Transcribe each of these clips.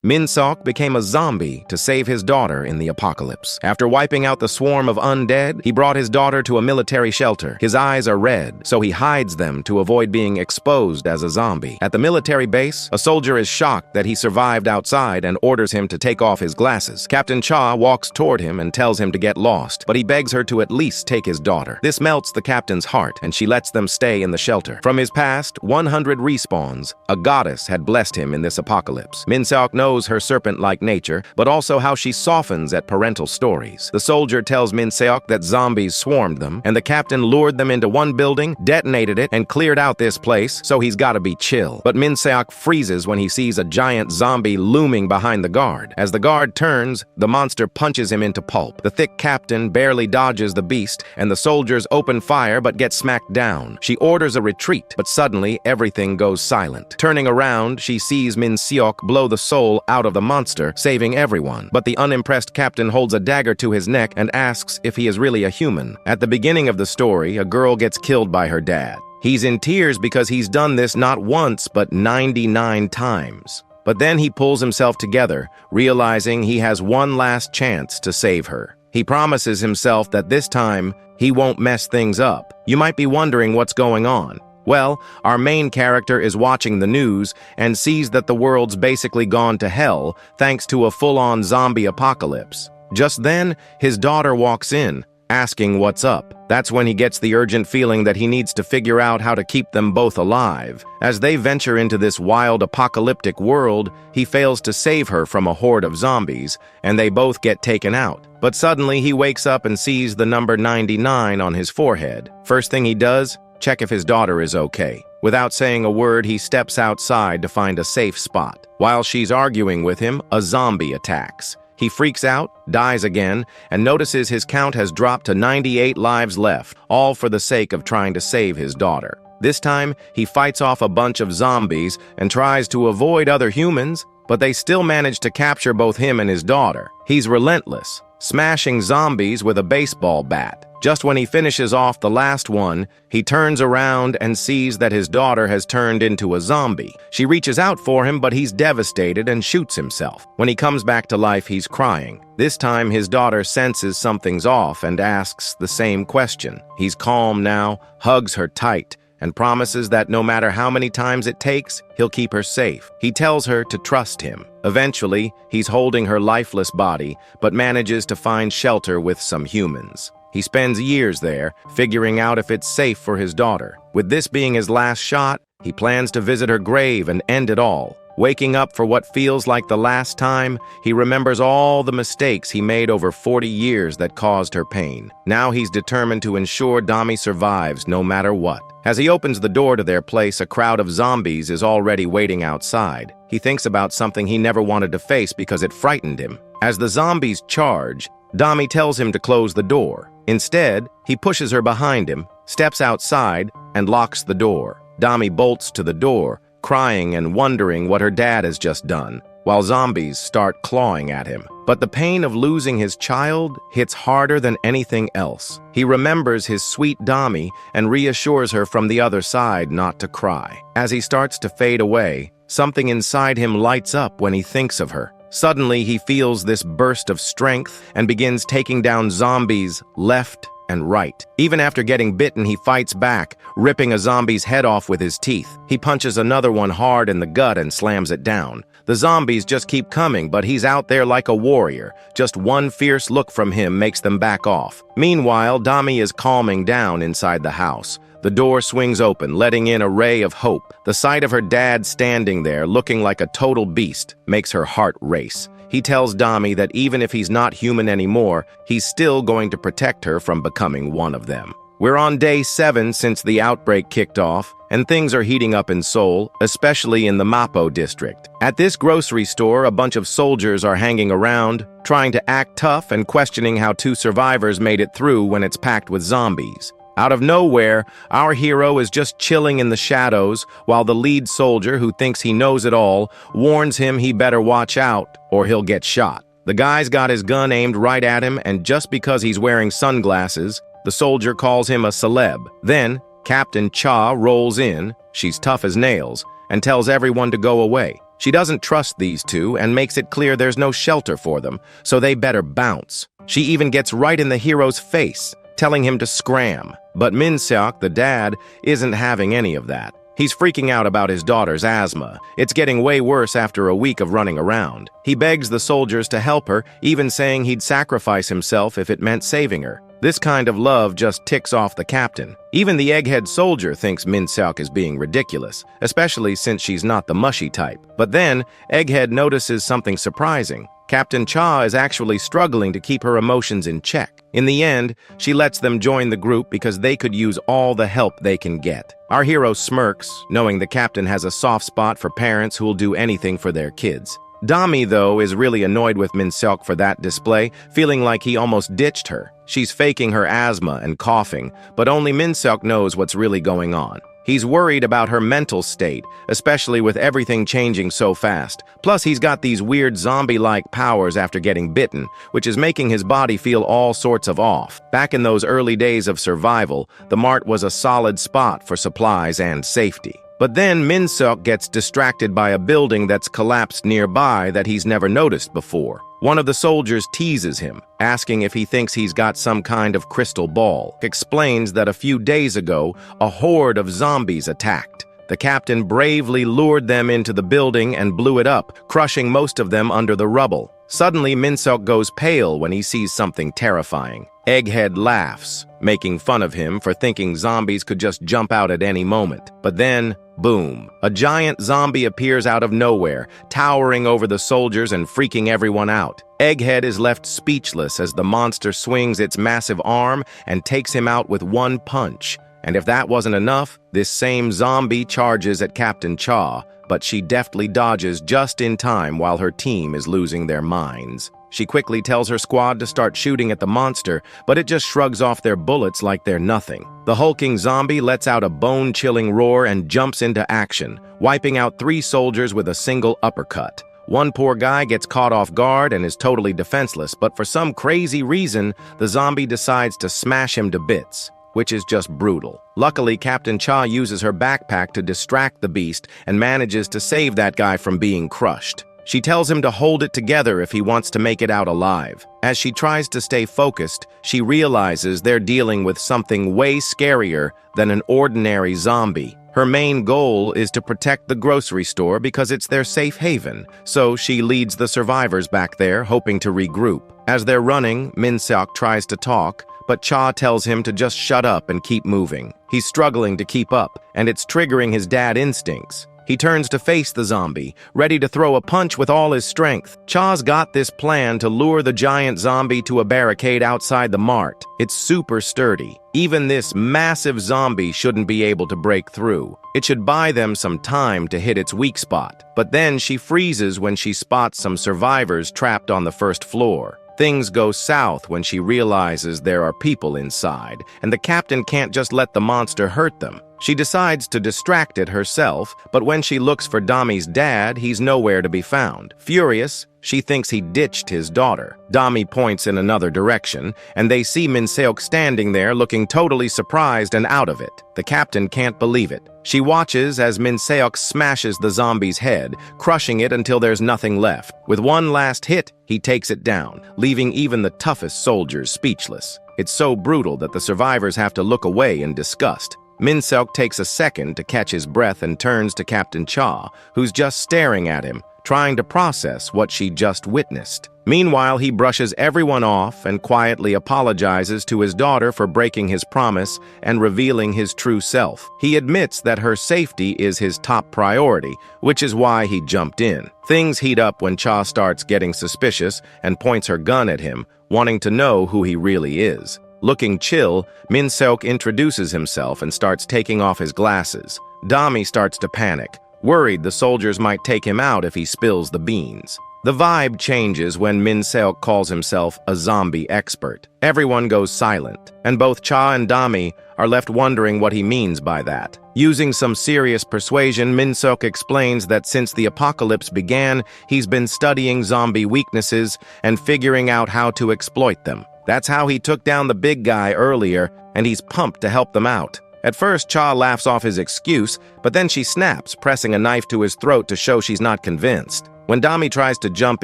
Min Seok became a zombie to save his daughter in the apocalypse. After wiping out the swarm of undead, he brought his daughter to a military shelter. His eyes are red, so he hides them to avoid being exposed as a zombie. At the military base, a soldier is shocked that he survived outside and orders him to take off his glasses. Captain Cha walks toward him and tells him to get lost, but he begs her to at least take his daughter. This melts the captain's heart, and she lets them stay in the shelter. From his past 100 respawns, a goddess had blessed him in this apocalypse. Min Seok knows her serpent-like nature, but also how she softens at parental stories. The soldier tells Min Seok that zombies swarmed them, and the captain lured them into one building, detonated it, and cleared out this place, so he's gotta be chill. But Min Seok freezes when he sees a giant zombie looming behind the guard. As the guard turns, the monster punches him into pulp. The thick captain barely dodges the beast, and the soldiers open fire but get smacked down. She orders a retreat, but suddenly everything goes silent. Turning around, she sees Min Seok blow the soul out of the monster, saving everyone. But the unimpressed captain holds a dagger to his neck and asks if he is really a human. At the beginning of the story, a girl gets killed by her dad. He's in tears because he's done this not once, but 99 times. But then he pulls himself together, realizing he has one last chance to save her. He promises himself that this time, he won't mess things up. You might be wondering what's going on. Well, our main character is watching the news and sees that the world's basically gone to hell thanks to a full-on zombie apocalypse. Just then, his daughter walks in, asking what's up. That's when he gets the urgent feeling that he needs to figure out how to keep them both alive. As they venture into this wild apocalyptic world, he fails to save her from a horde of zombies, and they both get taken out. But suddenly he wakes up and sees the number 99 on his forehead. First thing he does, check if his daughter is okay. Without saying a word, he steps outside to find a safe spot. While she's arguing with him, a zombie attacks. He freaks out, dies again, and notices his count has dropped to 98 lives left, all for the sake of trying to save his daughter. This time, he fights off a bunch of zombies and tries to avoid other humans, but they still manage to capture both him and his daughter. He's relentless, smashing zombies with a baseball bat. Just when he finishes off the last one, he turns around and sees that his daughter has turned into a zombie. She reaches out for him, but he's devastated and shoots himself. When he comes back to life, he's crying. This time, his daughter senses something's off and asks the same question. He's calm now, hugs her tight, and promises that no matter how many times it takes, he'll keep her safe. He tells her to trust him. Eventually, he's holding her lifeless body, but manages to find shelter with some humans. He spends years there, figuring out if it's safe for his daughter. With this being his last shot, he plans to visit her grave and end it all. Waking up for what feels like the last time, he remembers all the mistakes he made over 40 years that caused her pain. Now he's determined to ensure Dami survives no matter what. As he opens the door to their place, a crowd of zombies is already waiting outside. He thinks about something he never wanted to face because it frightened him. As the zombies charge, Dami tells him to close the door. Instead, he pushes her behind him, steps outside, and locks the door. Dami bolts to the door, crying and wondering what her dad has just done, while zombies start clawing at him. But the pain of losing his child hits harder than anything else. He remembers his sweet Dami and reassures her from the other side not to cry. As he starts to fade away, something inside him lights up when he thinks of her. Suddenly, he feels this burst of strength and begins taking down zombies left and right. Even after getting bitten, he fights back, ripping a zombie's head off with his teeth. He punches another one hard in the gut and slams it down. The zombies just keep coming, but he's out there like a warrior. Just one fierce look from him makes them back off. Meanwhile, Dami is calming down inside the house. The door swings open, letting in a ray of hope. The sight of her dad standing there, looking like a total beast, makes her heart race. He tells Dami that even if he's not human anymore, he's still going to protect her from becoming one of them. We're on day 7 since the outbreak kicked off, and things are heating up in Seoul, especially in the Mapo district. At this grocery store, a bunch of soldiers are hanging around, trying to act tough and questioning how 2 survivors made it through when it's packed with zombies. Out of nowhere, our hero is just chilling in the shadows while the lead soldier, who thinks he knows it all, warns him he better watch out or he'll get shot. The guy's got his gun aimed right at him, and just because he's wearing sunglasses, the soldier calls him a celeb. Then, Captain Cha rolls in, she's tough as nails, and tells everyone to go away. She doesn't trust these two and makes it clear there's no shelter for them, so they better bounce. She even gets right in the hero's face, telling him to scram. But Min-seok, the dad, isn't having any of that. He's freaking out about his daughter's asthma. It's getting way worse after a week of running around. He begs the soldiers to help her, even saying he'd sacrifice himself if it meant saving her. This kind of love just ticks off the captain. Even the egghead soldier thinks Min-seok is being ridiculous, especially since she's not the mushy type. But then, Egghead notices something surprising. Captain Cha is actually struggling to keep her emotions in check. In the end, she lets them join the group because they could use all the help they can get. Our hero smirks, knowing the captain has a soft spot for parents who'll do anything for their kids. Dami, though, is really annoyed with Min-seok for that display, feeling like he almost ditched her. She's faking her asthma and coughing, but only Min-seok knows what's really going on. He's worried about her mental state, especially with everything changing so fast. Plus, he's got these weird zombie-like powers after getting bitten, which is making his body feel all sorts of off. Back in those early days of survival, the mart was a solid spot for supplies and safety. But then Min-seok gets distracted by a building that's collapsed nearby that he's never noticed before. One of the soldiers teases him, asking if he thinks he's got some kind of crystal ball. Explains that a few days ago, a horde of zombies attacked. The captain bravely lured them into the building and blew it up, crushing most of them under the rubble. Suddenly, Min-seok goes pale when he sees something terrifying. Egghead laughs, making fun of him for thinking zombies could just jump out at any moment. But then, boom, a giant zombie appears out of nowhere, towering over the soldiers and freaking everyone out. Egghead is left speechless as the monster swings its massive arm and takes him out with one punch. And if that wasn't enough, this same zombie charges at Captain Cha, but she deftly dodges just in time while her team is losing their minds. She quickly tells her squad to start shooting at the monster, but it just shrugs off their bullets like they're nothing. The hulking zombie lets out a bone-chilling roar and jumps into action, wiping out 3 soldiers with a single uppercut. One poor guy gets caught off guard and is totally defenseless, but for some crazy reason, the zombie decides to smash him to bits, which is just brutal. Luckily, Captain Cha uses her backpack to distract the beast and manages to save that guy from being crushed. She tells him to hold it together if he wants to make it out alive. As she tries to stay focused, she realizes they're dealing with something way scarier than an ordinary zombie. Her main goal is to protect the grocery store because it's their safe haven, so she leads the survivors back there, hoping to regroup. As they're running, Min-seok tries to talk, but Cha tells him to just shut up and keep moving. He's struggling to keep up, and it's triggering his dad instincts. He turns to face the zombie, ready to throw a punch with all his strength. Cha's got this plan to lure the giant zombie to a barricade outside the mart. It's super sturdy. Even this massive zombie shouldn't be able to break through. It should buy them some time to hit its weak spot. But then she freezes when she spots some survivors trapped on the first floor. Things go south when she realizes there are people inside, and the captain can't just let the monster hurt them. She decides to distract it herself, but when she looks for Dami's dad, he's nowhere to be found. Furious, she thinks he ditched his daughter. Dami points in another direction, and they see Min-seok standing there looking totally surprised and out of it. The captain can't believe it. She watches as Min-seok smashes the zombie's head, crushing it until there's nothing left. With one last hit, he takes it down, leaving even the toughest soldiers speechless. It's so brutal that the survivors have to look away in disgust. Min-seok takes a second to catch his breath and turns to Captain Cha, who's just staring at him, trying to process what she just witnessed. Meanwhile, he brushes everyone off and quietly apologizes to his daughter for breaking his promise and revealing his true self. He admits that her safety is his top priority, which is why he jumped in. Things heat up when Cha starts getting suspicious and points her gun at him, wanting to know who he really is. Looking chill, Min-seok introduces himself and starts taking off his glasses. Dami starts to panic, worried the soldiers might take him out if he spills the beans. The vibe changes when Min-seok calls himself a zombie expert. Everyone goes silent, and both Cha and Dami are left wondering what he means by that. Using some serious persuasion, Min-seok explains that since the apocalypse began, he's been studying zombie weaknesses and figuring out how to exploit them. That's how he took down the big guy earlier, and he's pumped to help them out. At first, Cha laughs off his excuse, but then she snaps, pressing a knife to his throat to show she's not convinced. When Dami tries to jump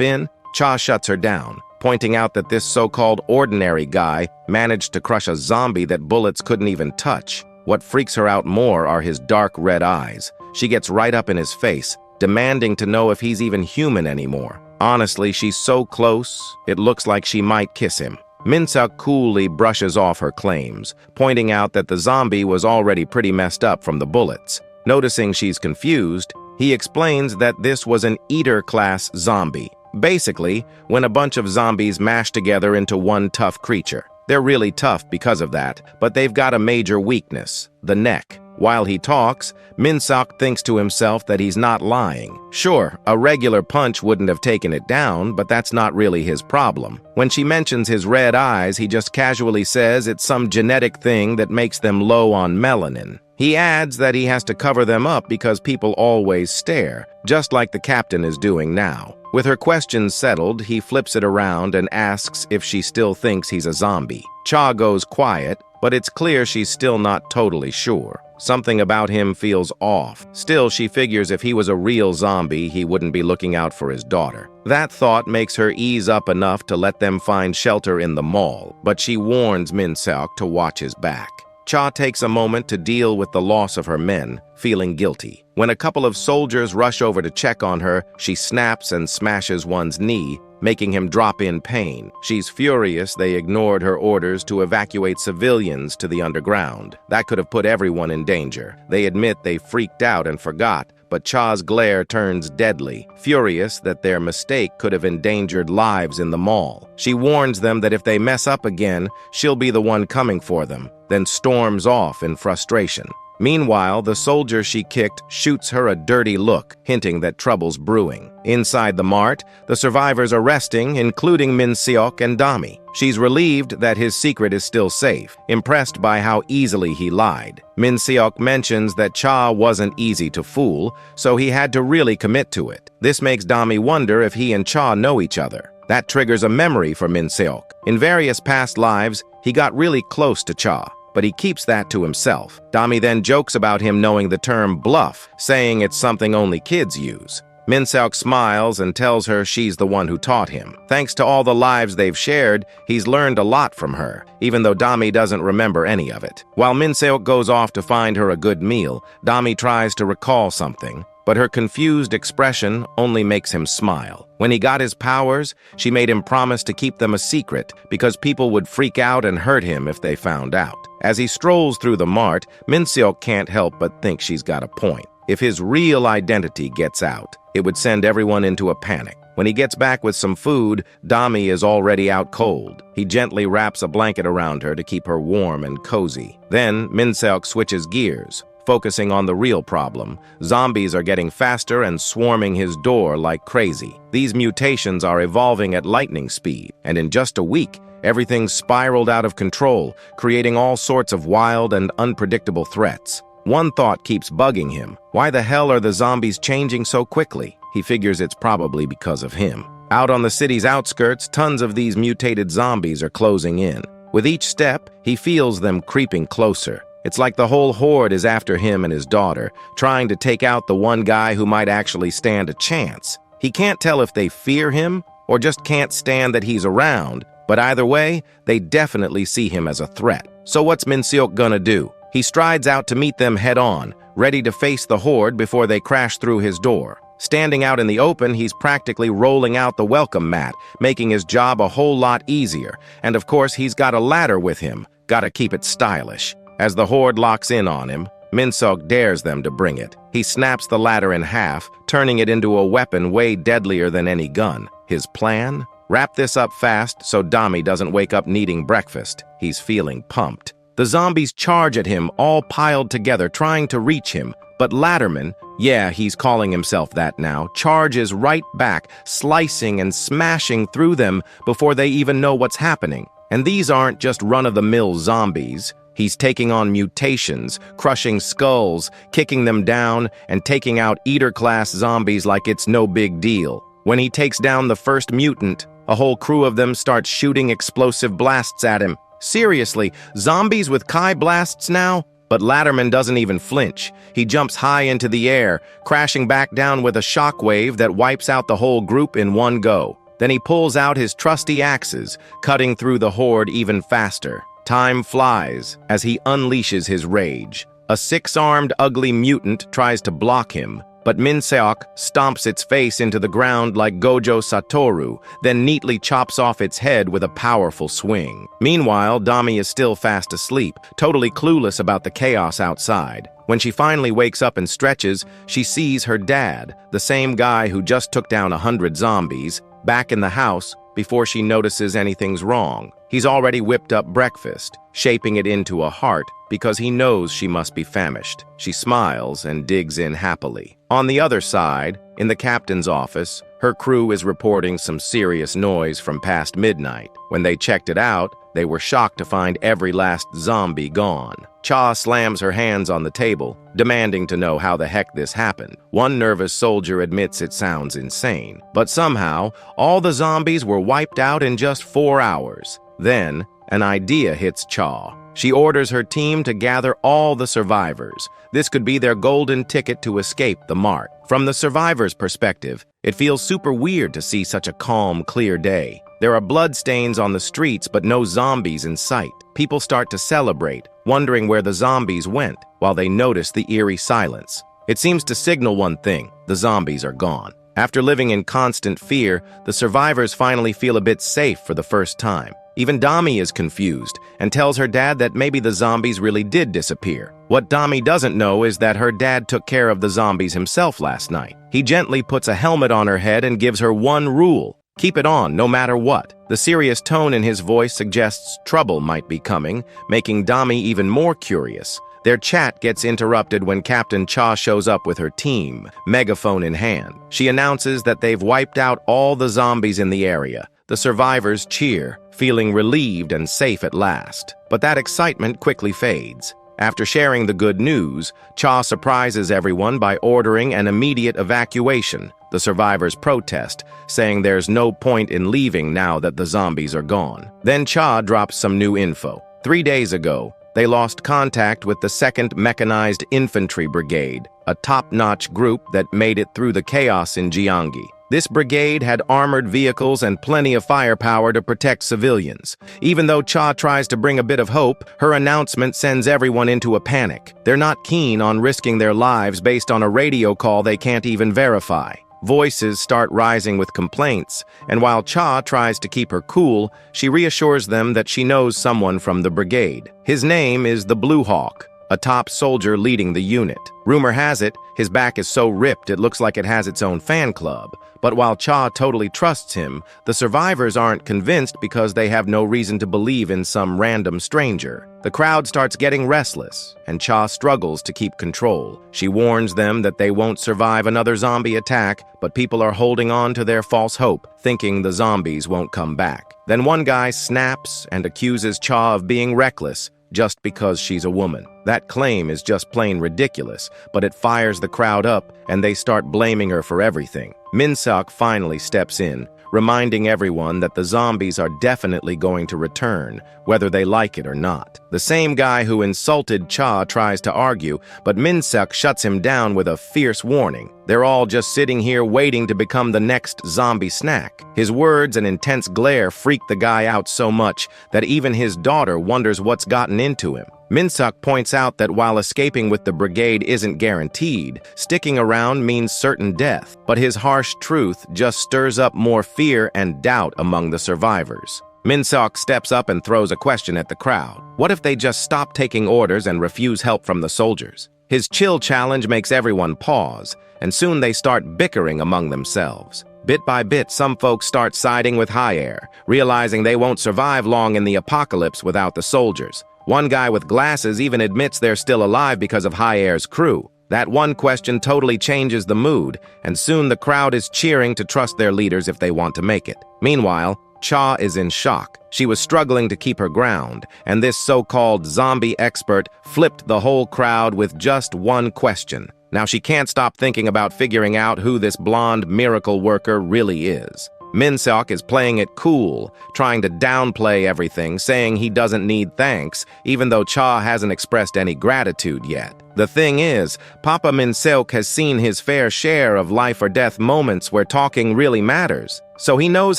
in, Cha shuts her down, pointing out that this so-called ordinary guy managed to crush a zombie that bullets couldn't even touch. What freaks her out more are his dark red eyes. She gets right up in his face, demanding to know if he's even human anymore. Honestly, she's so close, it looks like she might kiss him. Min-seok coolly brushes off her claims, pointing out that the zombie was already pretty messed up from the bullets. Noticing she's confused, he explains that this was an eater-class zombie. Basically, when a bunch of zombies mash together into one tough creature. They're really tough because of that, but they've got a major weakness, the neck. While he talks, Min-seok thinks to himself that he's not lying. Sure, a regular punch wouldn't have taken it down, but that's not really his problem. When she mentions his red eyes, he just casually says it's some genetic thing that makes them low on melanin. He adds that he has to cover them up because people always stare, just like the captain is doing now. With her questions settled, he flips it around and asks if she still thinks he's a zombie. Cha goes quiet, but it's clear she's still not totally sure. Something about him feels off. Still, she figures if he was a real zombie, he wouldn't be looking out for his daughter. That thought makes her ease up enough to let them find shelter in the mall, but she warns Min-seok to watch his back. Cha takes a moment to deal with the loss of her men, feeling guilty. When a couple of soldiers rush over to check on her, she snaps and smashes one's knee, making him drop in pain. She's furious they ignored her orders to evacuate civilians to the underground. That could have put everyone in danger. They admit they freaked out and forgot, but Cha's glare turns deadly, furious that their mistake could have endangered lives in the mall. She warns them that if they mess up again, she'll be the one coming for them, then storms off in frustration. Meanwhile, the soldier she kicked shoots her a dirty look, hinting that trouble's brewing. Inside the mart, the survivors are resting, including Min-seok and Dami. She's relieved that his secret is still safe, impressed by how easily he lied. Min-seok mentions that Cha wasn't easy to fool, so he had to really commit to it. This makes Dami wonder if he and Cha know each other. That triggers a memory for Min-seok. In various past lives, he got really close to Cha, but he keeps that to himself. Dami then jokes about him knowing the term bluff, saying it's something only kids use. Min-seok smiles and tells her she's the one who taught him. Thanks to all the lives they've shared, he's learned a lot from her, even though Dami doesn't remember any of it. While Min-seok goes off to find her a good meal, Dami tries to recall something, but her confused expression only makes him smile. When he got his powers, she made him promise to keep them a secret because people would freak out and hurt him if they found out. As he strolls through the mart, Min-seok can't help but think she's got a point. If his real identity gets out, it would send everyone into a panic. When he gets back with some food, Dami is already out cold. He gently wraps a blanket around her to keep her warm and cozy. Then Min-seok switches gears, focusing on the real problem. Zombies are getting faster and swarming his door like crazy. These mutations are evolving at lightning speed, and in just a week, everything's spiraled out of control, creating all sorts of wild and unpredictable threats. One thought keeps bugging him. Why the hell are the zombies changing so quickly? He figures it's probably because of him. Out on the city's outskirts, tons of these mutated zombies are closing in. With each step, he feels them creeping closer. It's like the whole horde is after him and his daughter, trying to take out the one guy who might actually stand a chance. He can't tell if they fear him or just can't stand that he's around, but either way, they definitely see him as a threat. So what's Min-seok gonna do? He strides out to meet them head-on, ready to face the horde before they crash through his door. Standing out in the open, he's practically rolling out the welcome mat, making his job a whole lot easier. And of course, he's got a ladder with him. Gotta keep it stylish. As the horde locks in on him, Min-seok dares them to bring it. He snaps the ladder in half, turning it into a weapon way deadlier than any gun. His plan? Wrap this up fast so Dami doesn't wake up needing breakfast. He's feeling pumped. The zombies charge at him, all piled together, trying to reach him. But Ladderman, yeah, he's calling himself that now, charges right back, slicing and smashing through them before they even know what's happening. And these aren't just run-of-the-mill zombies. He's taking on mutations, crushing skulls, kicking them down, and taking out eater-class zombies like it's no big deal. When he takes down the first mutant, a whole crew of them starts shooting explosive blasts at him. Seriously, zombies with Kai blasts now? But Latterman doesn't even flinch. He jumps high into the air, crashing back down with a shockwave that wipes out the whole group in one go. Then he pulls out his trusty axes, cutting through the horde even faster. Time flies as he unleashes his rage. A six-armed, ugly mutant tries to block him, but Minseok stomps its face into the ground like Gojo Satoru, then neatly chops off its head with a powerful swing. Meanwhile, Dami is still fast asleep, totally clueless about the chaos outside. When she finally wakes up and stretches, she sees her dad, the same guy who just took down 100 zombies, back in the house before she notices anything's wrong. He's already whipped up breakfast, shaping it into a heart because he knows she must be famished. She smiles and digs in happily. On the other side, in the captain's office, her crew is reporting some serious noise from past midnight. When they checked it out, they were shocked to find every last zombie gone. Cha slams her hands on the table, demanding to know how the heck this happened. One nervous soldier admits it sounds insane, but somehow, all the zombies were wiped out in just 4 hours. Then, an idea hits Cha. She orders her team to gather all the survivors. This could be their golden ticket to escape the mart. From the survivors' perspective, it feels super weird to see such a calm, clear day. There are bloodstains on the streets, but no zombies in sight. People start to celebrate, wondering where the zombies went, while they notice the eerie silence. It seems to signal one thing: the zombies are gone. After living in constant fear, the survivors finally feel a bit safe for the first time. Even Dami is confused and tells her dad that maybe the zombies really did disappear. What Dami doesn't know is that her dad took care of the zombies himself last night. He gently puts a helmet on her head and gives her one rule: keep it on, no matter what. The serious tone in his voice suggests trouble might be coming, making Dami even more curious. Their chat gets interrupted when Captain Cha shows up with her team, megaphone in hand. She announces that they've wiped out all the zombies in the area. The survivors cheer, feeling relieved and safe at last. But that excitement quickly fades. After sharing the good news, Cha surprises everyone by ordering an immediate evacuation. The survivors protest, saying there's no point in leaving now that the zombies are gone. Then Cha drops some new info. 3 days ago, they lost contact with the 2nd Mechanized Infantry Brigade, a top-notch group that made it through the chaos in Gyeonggi. This brigade had armored vehicles and plenty of firepower to protect civilians. Even though Cha tries to bring a bit of hope, her announcement sends everyone into a panic. They're not keen on risking their lives based on a radio call they can't even verify. Voices start rising with complaints, and while Cha tries to keep her cool, she reassures them that she knows someone from the brigade. His name is the Blue Hawk, a top soldier leading the unit. Rumor has it, his back is so ripped it looks like it has its own fan club. But while Cha totally trusts him, the survivors aren't convinced because they have no reason to believe in some random stranger. The crowd starts getting restless, and Cha struggles to keep control. She warns them that they won't survive another zombie attack, but people are holding on to their false hope, thinking the zombies won't come back. Then one guy snaps and accuses Cha of being reckless, just because she's a woman. That claim is just plain ridiculous, but it fires the crowd up, and they start blaming her for everything. Minseok finally steps in, reminding everyone that the zombies are definitely going to return, whether they like it or not. The same guy who insulted Cha tries to argue, but Minseok shuts him down with a fierce warning. They're all just sitting here waiting to become the next zombie snack. His words and intense glare freak the guy out so much that even his daughter wonders what's gotten into him. Minseok points out that while escaping with the brigade isn't guaranteed, sticking around means certain death. But his harsh truth just stirs up more fear and doubt among the survivors. Minseok steps up and throws a question at the crowd. What if they just stop taking orders and refuse help from the soldiers? His chill challenge makes everyone pause, and soon they start bickering among themselves. Bit by bit, some folks start siding with High Air, realizing they won't survive long in the apocalypse without the soldiers. One guy with glasses even admits they're still alive because of High Air's crew. That one question totally changes the mood, and soon the crowd is cheering to trust their leaders if they want to make it. Meanwhile, Cha is in shock. She was struggling to keep her ground, and this so-called zombie expert flipped the whole crowd with just one question. Now she can't stop thinking about figuring out who this blonde miracle worker really is. Min Seok is playing it cool, trying to downplay everything, saying he doesn't need thanks, even though Cha hasn't expressed any gratitude yet. The thing is, Papa Min Seok has seen his fair share of life or death moments where talking really matters, so he knows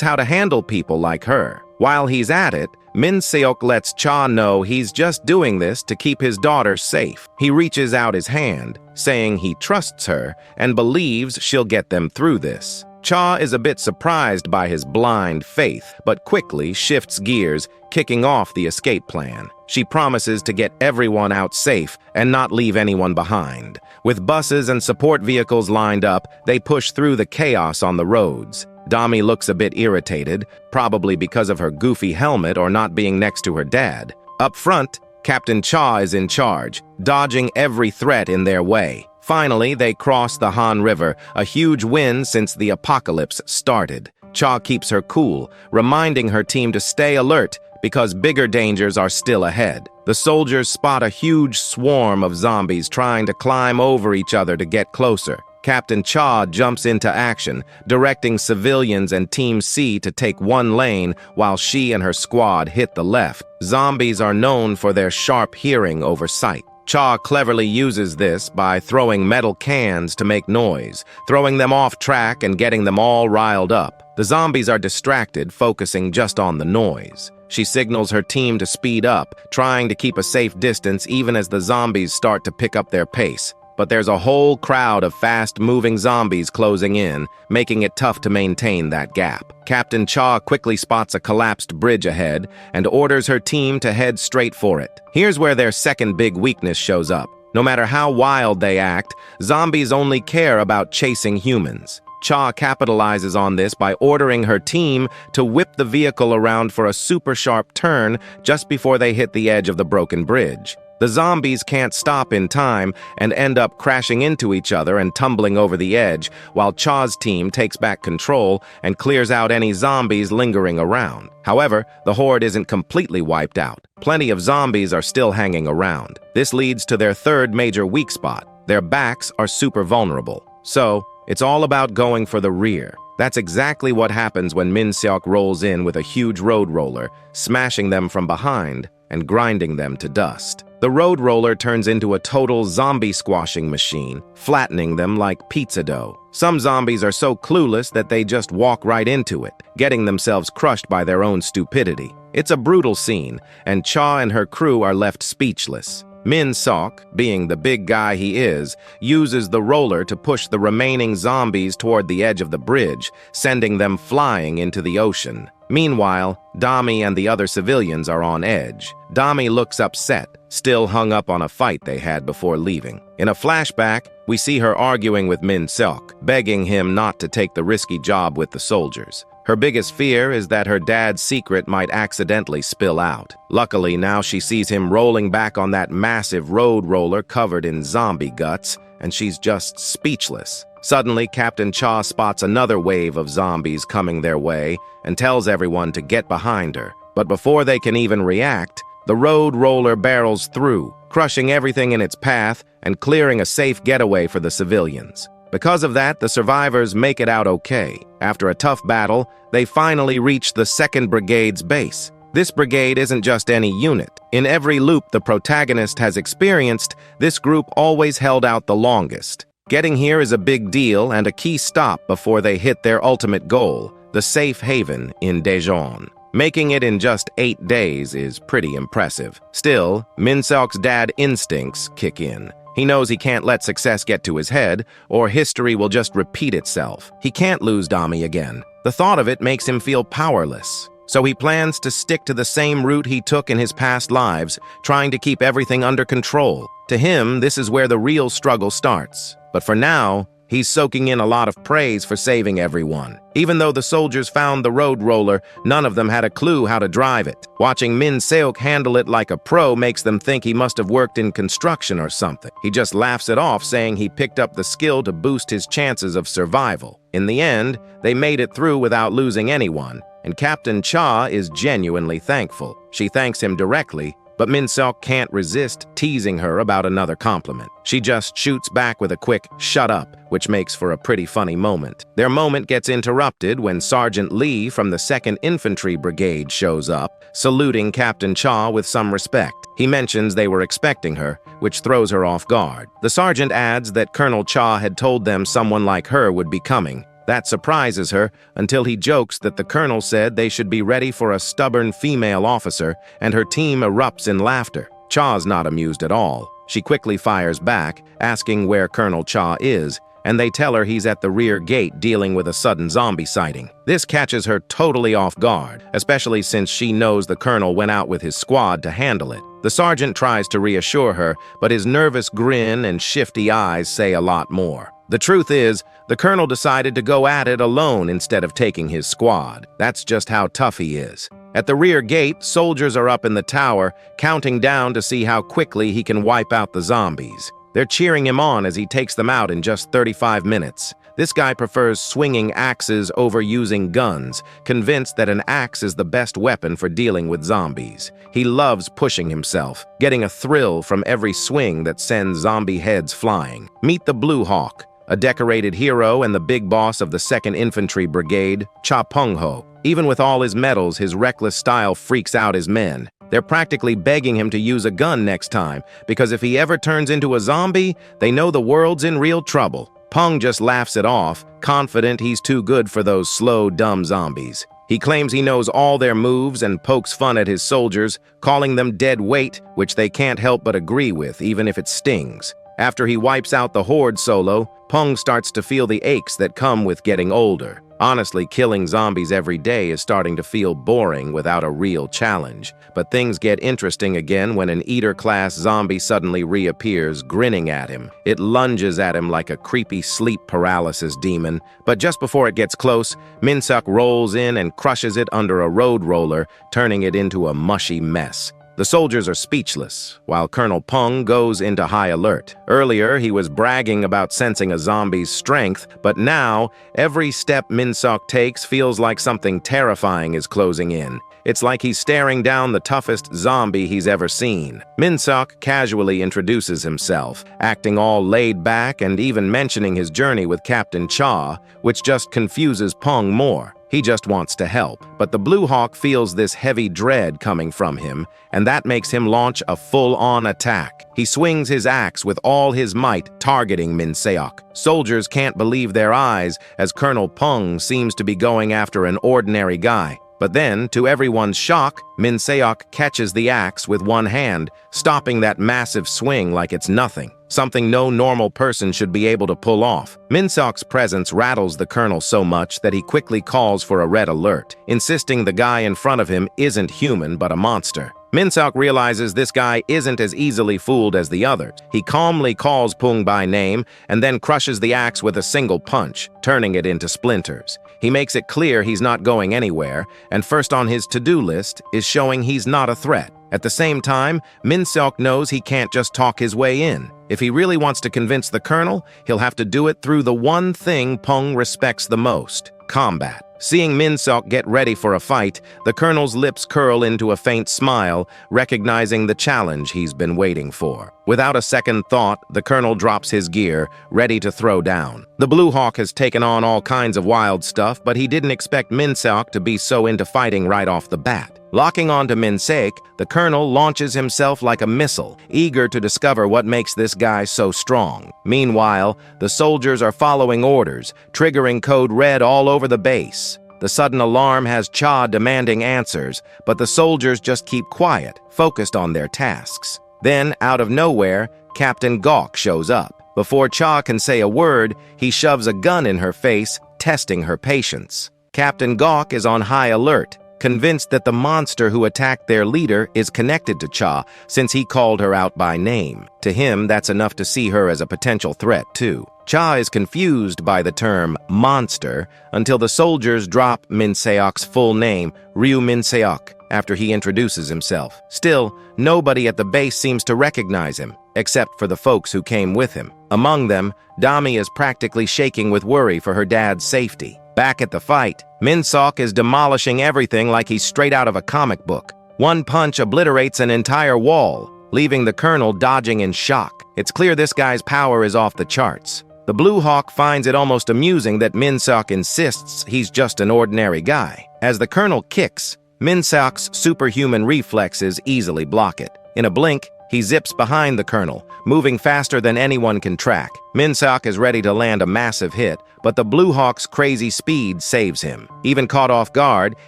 how to handle people like her. While he's at it, Min Seok lets Cha know he's just doing this to keep his daughter safe. He reaches out his hand, saying he trusts her and believes she'll get them through this. Cha is a bit surprised by his blind faith, but quickly shifts gears, kicking off the escape plan. She promises to get everyone out safe and not leave anyone behind. With buses and support vehicles lined up, they push through the chaos on the roads. Dami looks a bit irritated, probably because of her goofy helmet or not being next to her dad. Up front, Captain Cha is in charge, dodging every threat in their way. Finally, they cross the Han River, a huge win since the apocalypse started. Cha keeps her cool, reminding her team to stay alert because bigger dangers are still ahead. The soldiers spot a huge swarm of zombies trying to climb over each other to get closer. Captain Cha jumps into action, directing civilians and Team C to take one lane while she and her squad hit the left. Zombies are known for their sharp hearing over sight. Cha cleverly uses this by throwing metal cans to make noise, throwing them off track and getting them all riled up. The zombies are distracted, focusing just on the noise. She signals her team to speed up, trying to keep a safe distance even as the zombies start to pick up their pace. But there's a whole crowd of fast-moving zombies closing in, making it tough to maintain that gap. Captain Cha quickly spots a collapsed bridge ahead and orders her team to head straight for it. Here's where their second big weakness shows up. No matter how wild they act, zombies only care about chasing humans. Cha capitalizes on this by ordering her team to whip the vehicle around for a super sharp turn just before they hit the edge of the broken bridge. The zombies can't stop in time and end up crashing into each other and tumbling over the edge, while Cha's team takes back control and clears out any zombies lingering around. However, the horde isn't completely wiped out. Plenty of zombies are still hanging around. This leads to their third major weak spot. Their backs are super vulnerable. So, it's all about going for the rear. That's exactly what happens when Min Seok rolls in with a huge road roller, smashing them from behind and grinding them to dust. The road roller turns into a total zombie squashing machine, flattening them like pizza dough. Some zombies are so clueless that they just walk right into it, getting themselves crushed by their own stupidity. It's a brutal scene, and Cha and her crew are left speechless. Min Seok, being the big guy he is, uses the roller to push the remaining zombies toward the edge of the bridge, sending them flying into the ocean. Meanwhile, Dami and the other civilians are on edge. Dami looks upset, still hung up on a fight they had before leaving. In a flashback, we see her arguing with Min Seok, begging him not to take the risky job with the soldiers. Her biggest fear is that her dad's secret might accidentally spill out. Luckily, now she sees him rolling back on that massive road roller covered in zombie guts, and she's just speechless. Suddenly, Captain Cha spots another wave of zombies coming their way and tells everyone to get behind her. But before they can even react, the road roller barrels through, crushing everything in its path and clearing a safe getaway for the civilians. Because of that, the survivors make it out okay. After a tough battle, they finally reach the 2nd Brigade's base. This brigade isn't just any unit. In every loop the protagonist has experienced, this group always held out the longest. Getting here is a big deal and a key stop before they hit their ultimate goal, the safe haven in Daejeon. Making it in just 8 days is pretty impressive. Still, Min Seok's dad instincts kick in. He knows he can't let success get to his head, or history will just repeat itself. He can't lose Dami again. The thought of it makes him feel powerless. So he plans to stick to the same route he took in his past lives, trying to keep everything under control. To him, this is where the real struggle starts. But for now, he's soaking in a lot of praise for saving everyone. Even though the soldiers found the road roller, none of them had a clue how to drive it. Watching Min Seok handle it like a pro makes them think he must have worked in construction or something. He just laughs it off, saying he picked up the skill to boost his chances of survival. In the end, they made it through without losing anyone, and Captain Cha is genuinely thankful. She thanks him directly, but Min-seok can't resist teasing her about another compliment. She just shoots back with a quick "shut up," which makes for a pretty funny moment. Their moment gets interrupted when Sergeant Lee from the 2nd Infantry Brigade shows up, saluting Captain Cha with some respect. He mentions they were expecting her, which throws her off guard. The sergeant adds that Colonel Cha had told them someone like her would be coming. That surprises her until he jokes that the colonel said they should be ready for a stubborn female officer, and her team erupts in laughter. Cha's not amused at all. She quickly fires back, asking where Colonel Cha is, and they tell her he's at the rear gate dealing with a sudden zombie sighting. This catches her totally off guard, especially since she knows the colonel went out with his squad to handle it. The sergeant tries to reassure her, but his nervous grin and shifty eyes say a lot more. The truth is, the colonel decided to go at it alone instead of taking his squad. That's just how tough he is. At the rear gate, soldiers are up in the tower, counting down to see how quickly he can wipe out the zombies. They're cheering him on as he takes them out in just 35 minutes. This guy prefers swinging axes over using guns, convinced that an axe is the best weapon for dealing with zombies. He loves pushing himself, getting a thrill from every swing that sends zombie heads flying. Meet the Blue Hawk, a decorated hero and the big boss of the 2nd Infantry Brigade, Cha Pung-ho. Even with all his medals, his reckless style freaks out his men. They're practically begging him to use a gun next time, because if he ever turns into a zombie, they know the world's in real trouble. Pung just laughs it off, confident he's too good for those slow, dumb zombies. He claims he knows all their moves and pokes fun at his soldiers, calling them dead weight, which they can't help but agree with, even if it stings. After he wipes out the horde solo, Pung starts to feel the aches that come with getting older. Honestly, killing zombies every day is starting to feel boring without a real challenge. But things get interesting again when an Eater-class zombie suddenly reappears, grinning at him. It lunges at him like a creepy sleep paralysis demon, but just before it gets close, Min-seok rolls in and crushes it under a road roller, turning it into a mushy mess. The soldiers are speechless, while Colonel Pung goes into high alert. Earlier, he was bragging about sensing a zombie's strength, but now, every step Min-seok takes feels like something terrifying is closing in. It's like he's staring down the toughest zombie he's ever seen. Min-seok casually introduces himself, acting all laid back and even mentioning his journey with Captain Cha, which just confuses Pung more. He just wants to help, but the Blue Hawk feels this heavy dread coming from him, and that makes him launch a full-on attack. He swings his axe with all his might, targeting Min-seok. Soldiers can't believe their eyes, as Colonel Pung seems to be going after an ordinary guy. But then, to everyone's shock, Min-seok catches the axe with one hand, stopping that massive swing like it's nothing, something no normal person should be able to pull off. Min-seok's presence rattles the colonel so much that he quickly calls for a red alert, insisting the guy in front of him isn't human but a monster. Min-seok realizes this guy isn't as easily fooled as the others. He calmly calls Pung by name and then crushes the axe with a single punch, turning it into splinters. He makes it clear he's not going anywhere, and first on his to-do list is showing he's not a threat. At the same time, Min-seok knows he can't just talk his way in. If he really wants to convince the colonel, he'll have to do it through the one thing Pung respects the most: combat. Seeing Min-seok get ready for a fight, the colonel's lips curl into a faint smile, recognizing the challenge he's been waiting for. Without a second thought, the colonel drops his gear, ready to throw down. The Blue Hawk has taken on all kinds of wild stuff, but he didn't expect Min-seok to be so into fighting right off the bat. Locking onto Min-seok, the colonel launches himself like a missile, eager to discover what makes this guy so strong. Meanwhile, the soldiers are following orders, triggering code red all over the base. The sudden alarm has Cha demanding answers, but the soldiers just keep quiet, focused on their tasks. Then, out of nowhere, Captain Gawk shows up. Before Cha can say a word, he shoves a gun in her face, testing her patience. Captain Gawk is on high alert, convinced that the monster who attacked their leader is connected to Cha, since he called her out by name. To him, that's enough to see her as a potential threat, too. Cha is confused by the term monster until the soldiers drop Min-seok's full name, Ryu Min-seok, after he introduces himself. Still, nobody at the base seems to recognize him, except for the folks who came with him. Among them, Dami is practically shaking with worry for her dad's safety. Back at the fight, Min-seok is demolishing everything like he's straight out of a comic book. One punch obliterates an entire wall, leaving the colonel dodging in shock. It's clear this guy's power is off the charts. The Blue Hawk finds it almost amusing that Min-seok insists he's just an ordinary guy. As the colonel kicks, Min-seok's superhuman reflexes easily block it. In a blink, he zips behind the colonel, moving faster than anyone can track. Min-seok is ready to land a massive hit, but the Blue Hawk's crazy speed saves him. Even caught off guard,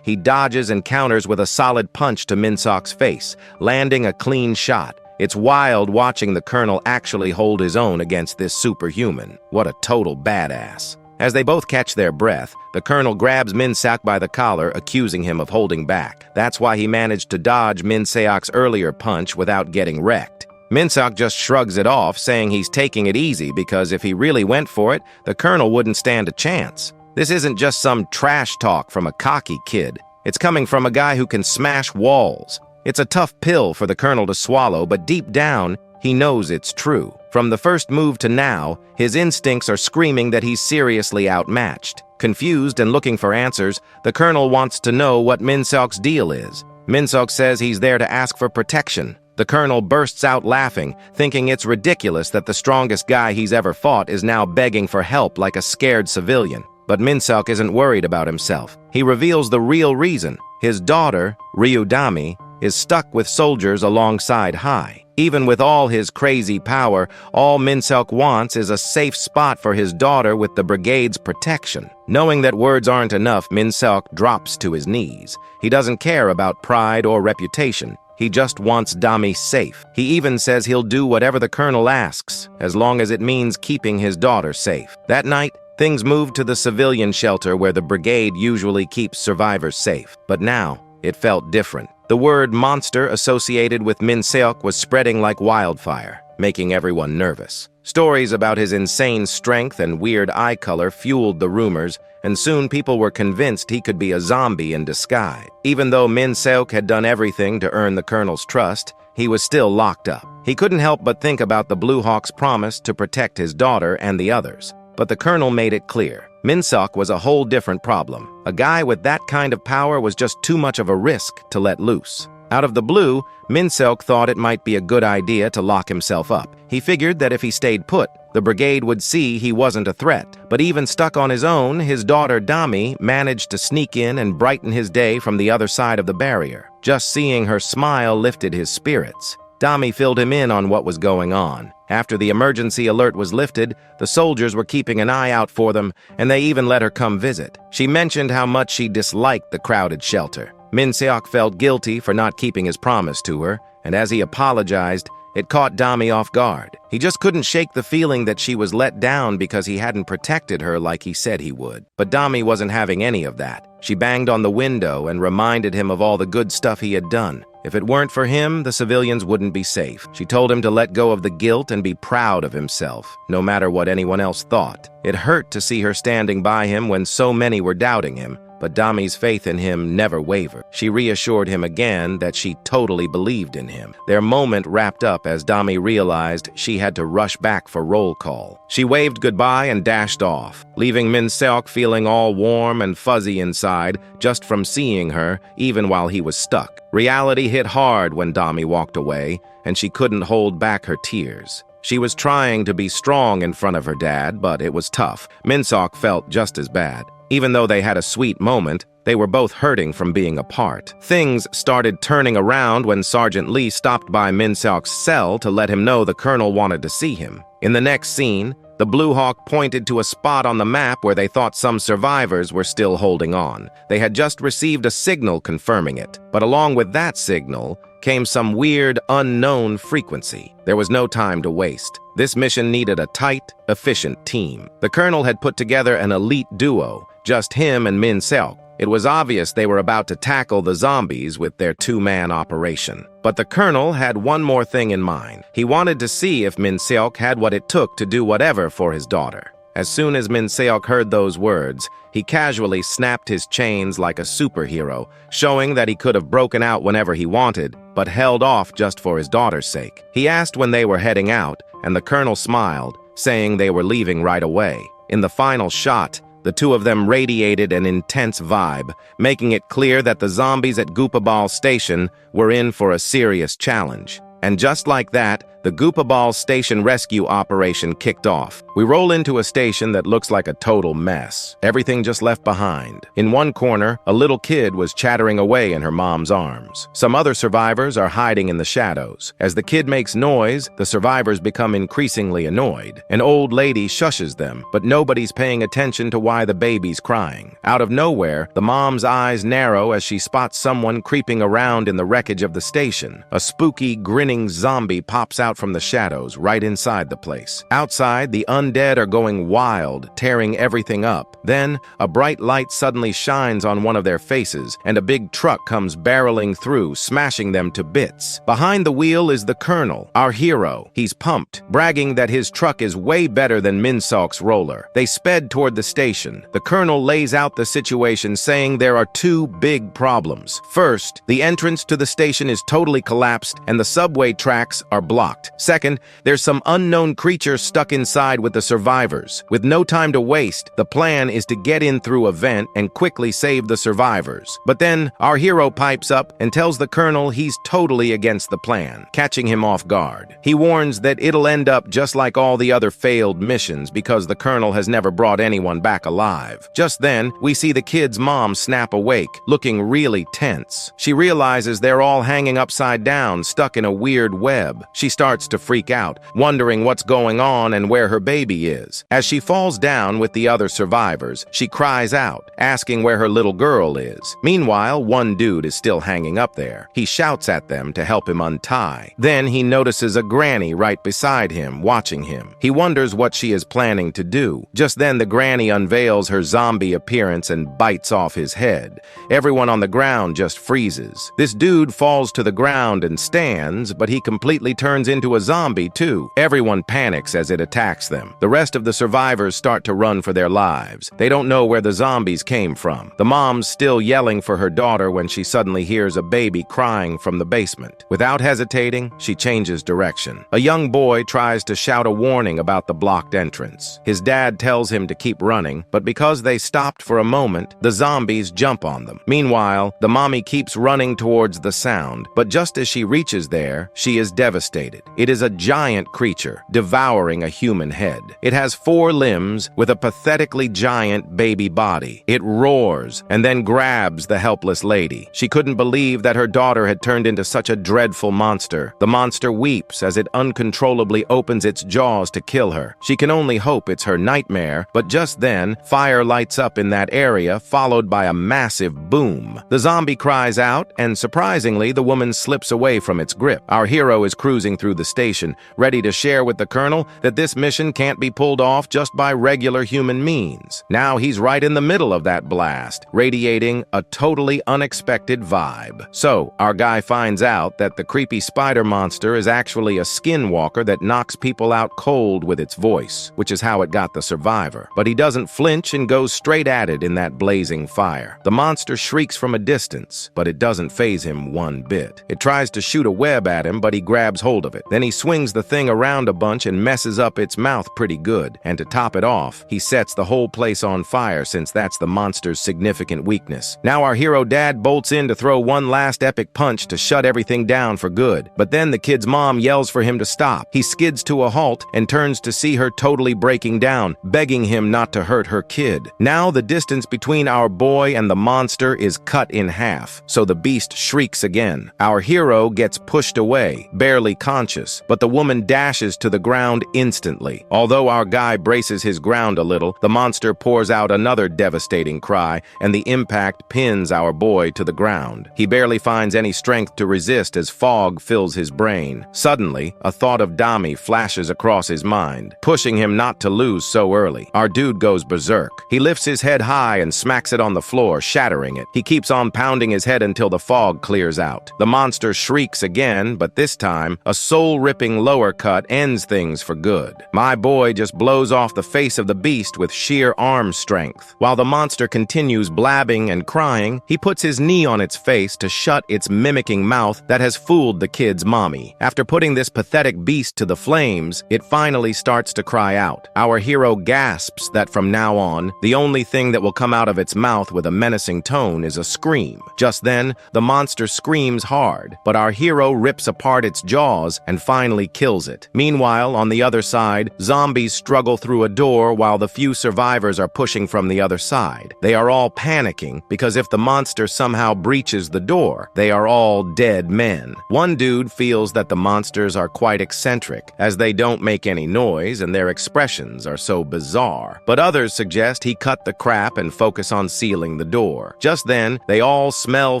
he dodges and counters with a solid punch to Min-seok's face, landing a clean shot. It's wild watching the colonel actually hold his own against this superhuman. What a total badass. As they both catch their breath, the colonel grabs Min-seok by the collar, accusing him of holding back. That's why he managed to dodge Min-seok's earlier punch without getting wrecked. Min-seok just shrugs it off, saying he's taking it easy because if he really went for it, the colonel wouldn't stand a chance. This isn't just some trash talk from a cocky kid. It's coming from a guy who can smash walls. It's a tough pill for the colonel to swallow, but deep down, he knows it's true. From the first move to now, his instincts are screaming that he's seriously outmatched. Confused and looking for answers, the colonel wants to know what Min-seok's deal is. Min-seok says he's there to ask for protection. The colonel bursts out laughing, thinking it's ridiculous that the strongest guy he's ever fought is now begging for help like a scared civilian. But Min-seok isn't worried about himself. He reveals the real reason. His daughter, Ryudami, is stuck with soldiers alongside Hai. Even with all his crazy power, all Min-seok wants is a safe spot for his daughter with the brigade's protection. Knowing that words aren't enough, Min-seok drops to his knees. He doesn't care about pride or reputation. He just wants Dami safe. He even says he'll do whatever the colonel asks, as long as it means keeping his daughter safe. That night, things moved to the civilian shelter where the brigade usually keeps survivors safe. But now, it felt different. The word monster associated with Min-seok was spreading like wildfire, making everyone nervous. Stories about his insane strength and weird eye color fueled the rumors, and soon people were convinced he could be a zombie in disguise. Even though Min-seok had done everything to earn the colonel's trust, he was still locked up. He couldn't help but think about the Blue Hawk's promise to protect his daughter and the others. But the colonel made it clear. Min-seok was a whole different problem. A guy with that kind of power was just too much of a risk to let loose. Out of the blue, Min-seok thought it might be a good idea to lock himself up. He figured that if he stayed put, the brigade would see he wasn't a threat. But even stuck on his own, his daughter Dami managed to sneak in and brighten his day from the other side of the barrier. Just seeing her smile lifted his spirits. Dami filled him in on what was going on. After the emergency alert was lifted, the soldiers were keeping an eye out for them, and they even let her come visit. She mentioned how much she disliked the crowded shelter. Min-seok felt guilty for not keeping his promise to her, and as he apologized, it caught Dami off guard. He just couldn't shake the feeling that she was let down because he hadn't protected her like he said he would. But Dami wasn't having any of that. She banged on the window and reminded him of all the good stuff he had done. If it weren't for him, the civilians wouldn't be safe. She told him to let go of the guilt and be proud of himself, no matter what anyone else thought. It hurt to see her standing by him when so many were doubting him, but Dami's faith in him never wavered. She reassured him again that she totally believed in him. Their moment wrapped up as Dami realized she had to rush back for roll call. She waved goodbye and dashed off, leaving Min-seok feeling all warm and fuzzy inside just from seeing her, even while he was stuck. Reality hit hard when Dami walked away, and she couldn't hold back her tears. She was trying to be strong in front of her dad, but it was tough. Min-seok felt just as bad. Even though they had a sweet moment, they were both hurting from being apart. Things started turning around when Sergeant Lee stopped by Min-seok's cell to let him know the colonel wanted to see him. In the next scene, the Blue Hawk pointed to a spot on the map where they thought some survivors were still holding on. They had just received a signal confirming it, but along with that signal came some weird, unknown frequency. There was no time to waste. This mission needed a tight, efficient team. The colonel had put together an elite duo, just him and Min-seok. It was obvious they were about to tackle the zombies with their two-man operation. But the colonel had one more thing in mind. He wanted to see if Min-seok had what it took to do whatever for his daughter. As soon as Min-seok heard those words, he casually snapped his chains like a superhero, showing that he could have broken out whenever he wanted, but held off just for his daughter's sake. He asked when they were heading out, and the colonel smiled, saying they were leaving right away. In the final shot, The two of them radiated an intense vibe, making it clear that the zombies at Goopaball Station were in for a serious challenge. And just like that, the Goopaball Station rescue operation kicked off. We roll into a station that looks like a total mess. Everything just left behind. In one corner, a little kid was chattering away in her mom's arms. Some other survivors are hiding in the shadows. As the kid makes noise, the survivors become increasingly annoyed. An old lady shushes them, but nobody's paying attention to why the baby's crying. Out of nowhere, the mom's eyes narrow as she spots someone creeping around in the wreckage of the station. A spooky, grinning zombie pops out from the shadows right inside the place. Outside, the undead are going wild, tearing everything up. Then, a bright light suddenly shines on one of their faces, and a big truck comes barreling through, smashing them to bits. Behind the wheel is the Colonel, our hero. He's pumped, bragging that his truck is way better than Minsok's roller. They sped toward the station. The Colonel lays out the situation, saying there are two big problems. First, the entrance to the station is totally collapsed, and the subway tracks are blocked. Second, there's some unknown creature stuck inside with the survivors. With no time to waste, the plan is to get in through a vent and quickly save the survivors. But then, our hero pipes up and tells the Colonel he's totally against the plan, catching him off guard. He warns that it'll end up just like all the other failed missions because the Colonel has never brought anyone back alive. Just then, we see the kid's mom snap awake, looking really tense. She realizes they're all hanging upside down, stuck in a weird web. She starts to freak out, wondering what's going on and where her baby is. As she falls down with the other survivors, she cries out, asking where her little girl is. Meanwhile, one dude is still hanging up there. He shouts at them to help him untie. Then he notices a granny right beside him, watching him. He wonders what she is planning to do. Just then, the granny unveils her zombie appearance and bites off his head. Everyone on the ground just freezes. This dude falls to the ground and stands, but he completely turns into a zombie too. Everyone panics as it attacks them. The rest of the survivors start to run for their lives. They don't know where the zombies came from. The mom's still yelling for her daughter when she suddenly hears a baby crying from the basement. Without hesitating, she changes direction. A young boy tries to shout a warning about the blocked entrance. His dad tells him to keep running, but because they stopped for a moment, the zombies jump on them. Meanwhile, the mommy keeps running towards the sound, but just as she reaches there, she is devastated. It is a giant creature, devouring a human head. It has 4 limbs with a pathetically giant baby body. It roars and then grabs the helpless lady. She couldn't believe that her daughter had turned into such a dreadful monster. The monster weeps as it uncontrollably opens its jaws to kill her. She can only hope it's her nightmare, but just then, fire lights up in that area, followed by a massive boom. The zombie cries out, and surprisingly, the woman slips away from its grip. Our hero is cruising through the station, ready to share with the Colonel that this mission can't be pulled off just by regular human means. Now he's right in the middle of that blast, radiating a totally unexpected vibe. So, our guy finds out that the creepy spider monster is actually a skinwalker that knocks people out cold with its voice, which is how it got the survivor. But he doesn't flinch and goes straight at it in that blazing fire. The monster shrieks from a distance, but it doesn't faze him one bit. It tries to shoot a web at him, but he grabs hold of it. Then he swings the thing around a bunch and messes up its mouth pretty good. And to top it off, he sets the whole place on fire since that's the monster's significant weakness. Now our hero dad bolts in to throw one last epic punch to shut everything down for good. But then the kid's mom yells for him to stop. He skids to a halt and turns to see her totally breaking down, begging him not to hurt her kid. Now the distance between our boy and the monster is cut in half, so the beast shrieks again. Our hero gets pushed away, barely conscious, but the woman dashes to the ground instantly. Although our guy braces his ground a little, the monster pours out another devastating cry, and the impact pins our boy to the ground. He barely finds any strength to resist as fog fills his brain. Suddenly, a thought of Dami flashes across his mind, pushing him not to lose so early. Our dude goes berserk. He lifts his head high and smacks it on the floor, shattering it. He keeps on pounding his head until the fog clears out. The monster shrieks again, but this time, a soul soul-ripping lower cut ends things for good. My boy just blows off the face of the beast with sheer arm strength. While the monster continues blabbing and crying, he puts his knee on its face to shut its mimicking mouth that has fooled the kid's mommy. After putting this pathetic beast to the flames, it finally starts to cry out. Our hero gasps that from now on, the only thing that will come out of its mouth with a menacing tone is a scream. Just then, the monster screams hard, but our hero rips apart its jaws and finally kills it. Meanwhile, on the other side, zombies struggle through a door while the few survivors are pushing from the other side. They are all panicking because if the monster somehow breaches the door, they are all dead men. One dude feels that the monsters are quite eccentric, as they don't make any noise and their expressions are so bizarre. But others suggest he cut the crap and focus on sealing the door. Just then, they all smell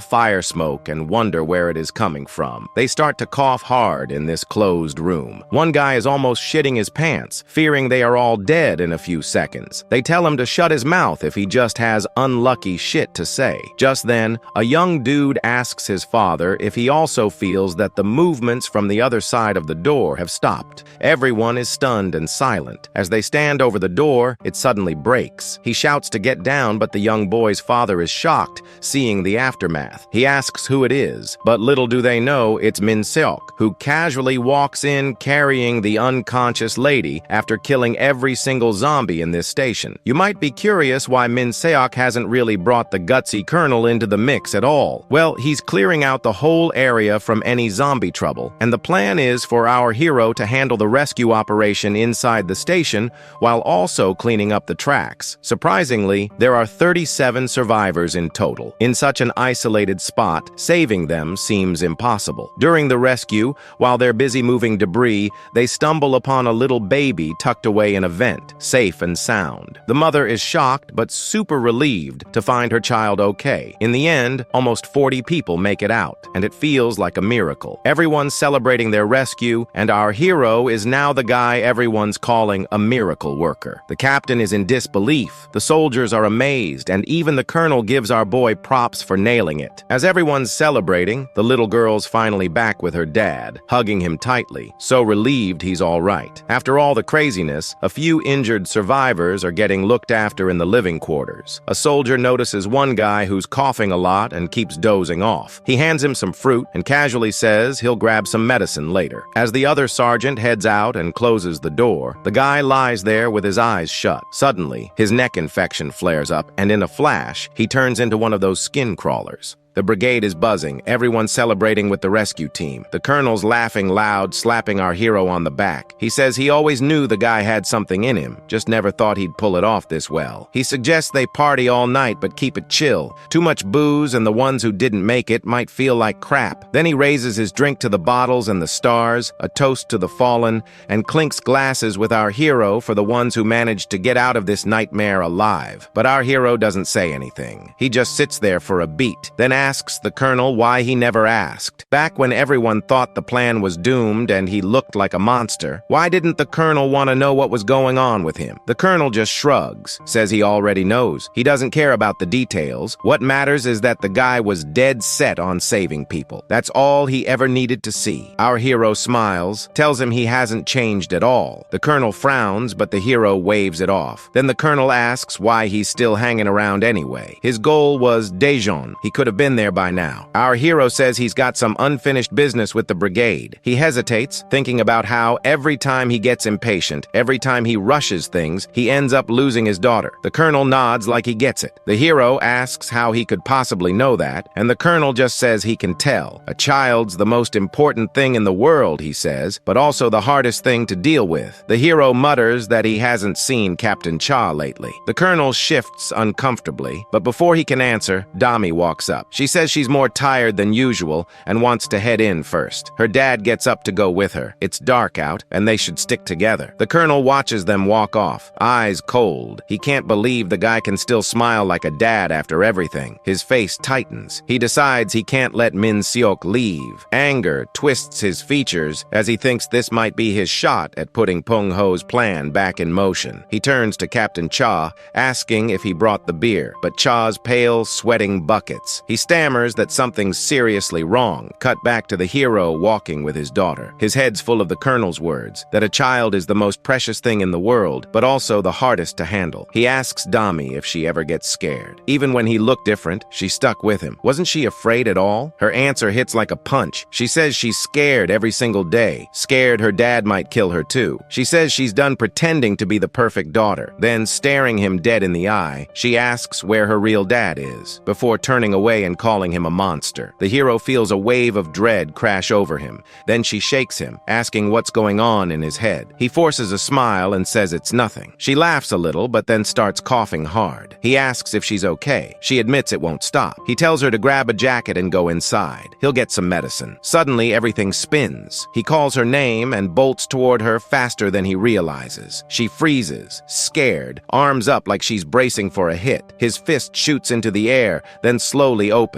fire smoke and wonder where it is coming from. They start to cough hard in this closed room. One guy is almost shitting his pants, fearing they are all dead in a few seconds. They tell him to shut his mouth if he just has unlucky shit to say. Just then, a young dude asks his father if he also feels that the movements from the other side of the door have stopped. Everyone is stunned and silent. As they stand over the door, it suddenly breaks. He shouts to get down, but the young boy's father is shocked, seeing the aftermath. He asks who it is, but little do they know it's Min Seok, who casually walks in carrying the unconscious lady after killing every single zombie in this station. You might be curious why Min Seok hasn't really brought the gutsy colonel into the mix at all. Well, he's clearing out the whole area from any zombie trouble, and the plan is for our hero to handle the rescue operation inside the station while also cleaning up the tracks. Surprisingly, there are 37 survivors in total. In such an isolated spot, saving them seems impossible. During the rescue, while they're busy moving debris, they stumble upon a little baby tucked away in a vent, safe and sound. The mother is shocked but super relieved to find her child okay. In the end, almost 40 people make it out, and it feels like a miracle. Everyone's celebrating their rescue, and our hero is now the guy everyone's calling a miracle worker. The captain is in disbelief, the soldiers are amazed, and even the colonel gives our boy props for nailing it. As everyone's celebrating, the little girl's finally back with her dad, hugging him tightly, so relieved he's all right. After all the craziness, a few injured survivors are getting looked after in the living quarters. A soldier notices one guy who's coughing a lot and keeps dozing off. He hands him some fruit and casually says he'll grab some medicine later. As the other sergeant heads out and closes the door, the guy lies there with his eyes shut. Suddenly, his neck infection flares up, and in a flash, he turns into one of those skin crawlers. The brigade is buzzing, everyone celebrating with the rescue team. The colonel's laughing loud, slapping our hero on the back. He says he always knew the guy had something in him, just never thought he'd pull it off this well. He suggests they party all night but keep it chill. Too much booze and the ones who didn't make it might feel like crap. Then he raises his drink to the bottles and the stars, a toast to the fallen, and clinks glasses with our hero for the ones who managed to get out of this nightmare alive. But our hero doesn't say anything. He just sits there for a beat, then asks the colonel why he never asked. Back when everyone thought the plan was doomed and he looked like a monster, why didn't the colonel want to know what was going on with him? The colonel just shrugs, says he already knows. He doesn't care about the details. What matters is that the guy was dead set on saving people. That's all he ever needed to see. Our hero smiles, tells him he hasn't changed at all. The colonel frowns, but the hero waves it off. Then the colonel asks why he's still hanging around anyway. His goal was Daejeon. He could have been there by now. Our hero says he's got some unfinished business with the brigade. He hesitates, thinking about how every time he gets impatient, every time he rushes things, he ends up losing his daughter. The colonel nods like he gets it. The hero asks how he could possibly know that, and the colonel just says he can tell. A child's the most important thing in the world, he says, but also the hardest thing to deal with. The hero mutters that he hasn't seen Captain Cha lately. The colonel shifts uncomfortably, but before he can answer, Dami walks up. She says she's more tired than usual and wants to head in first. Her dad gets up to go with her. It's dark out, and they should stick together. The colonel watches them walk off, eyes cold. He can't believe the guy can still smile like a dad after everything. His face tightens. He decides he can't let Min Seok leave. Anger twists his features as he thinks this might be his shot at putting Pung Ho's plan back in motion. He turns to Captain Cha, asking if he brought the beer, but Cha's pale, sweating buckets. He stammers that something's seriously wrong. Cut back to the hero walking with his daughter. His head's full of the Colonel's words, that a child is the most precious thing in the world, but also the hardest to handle. He asks Dami if she ever gets scared. Even when he looked different, she stuck with him. Wasn't she afraid at all? Her answer hits like a punch. She says she's scared every single day. Scared her dad might kill her too. She says she's done pretending to be the perfect daughter. Then, staring him dead in the eye, she asks where her real dad is, before turning away and calling him a monster. The hero feels a wave of dread crash over him. Then she shakes him, asking what's going on in his head. He forces a smile and says it's nothing. She laughs a little, but then starts coughing hard. He asks if she's okay. She admits it won't stop. He tells her to grab a jacket and go inside. He'll get some medicine. Suddenly, everything spins. He calls her name and bolts toward her faster than he realizes. She freezes, scared, arms up like she's bracing for a hit. His fist shoots into the air, then slowly opens.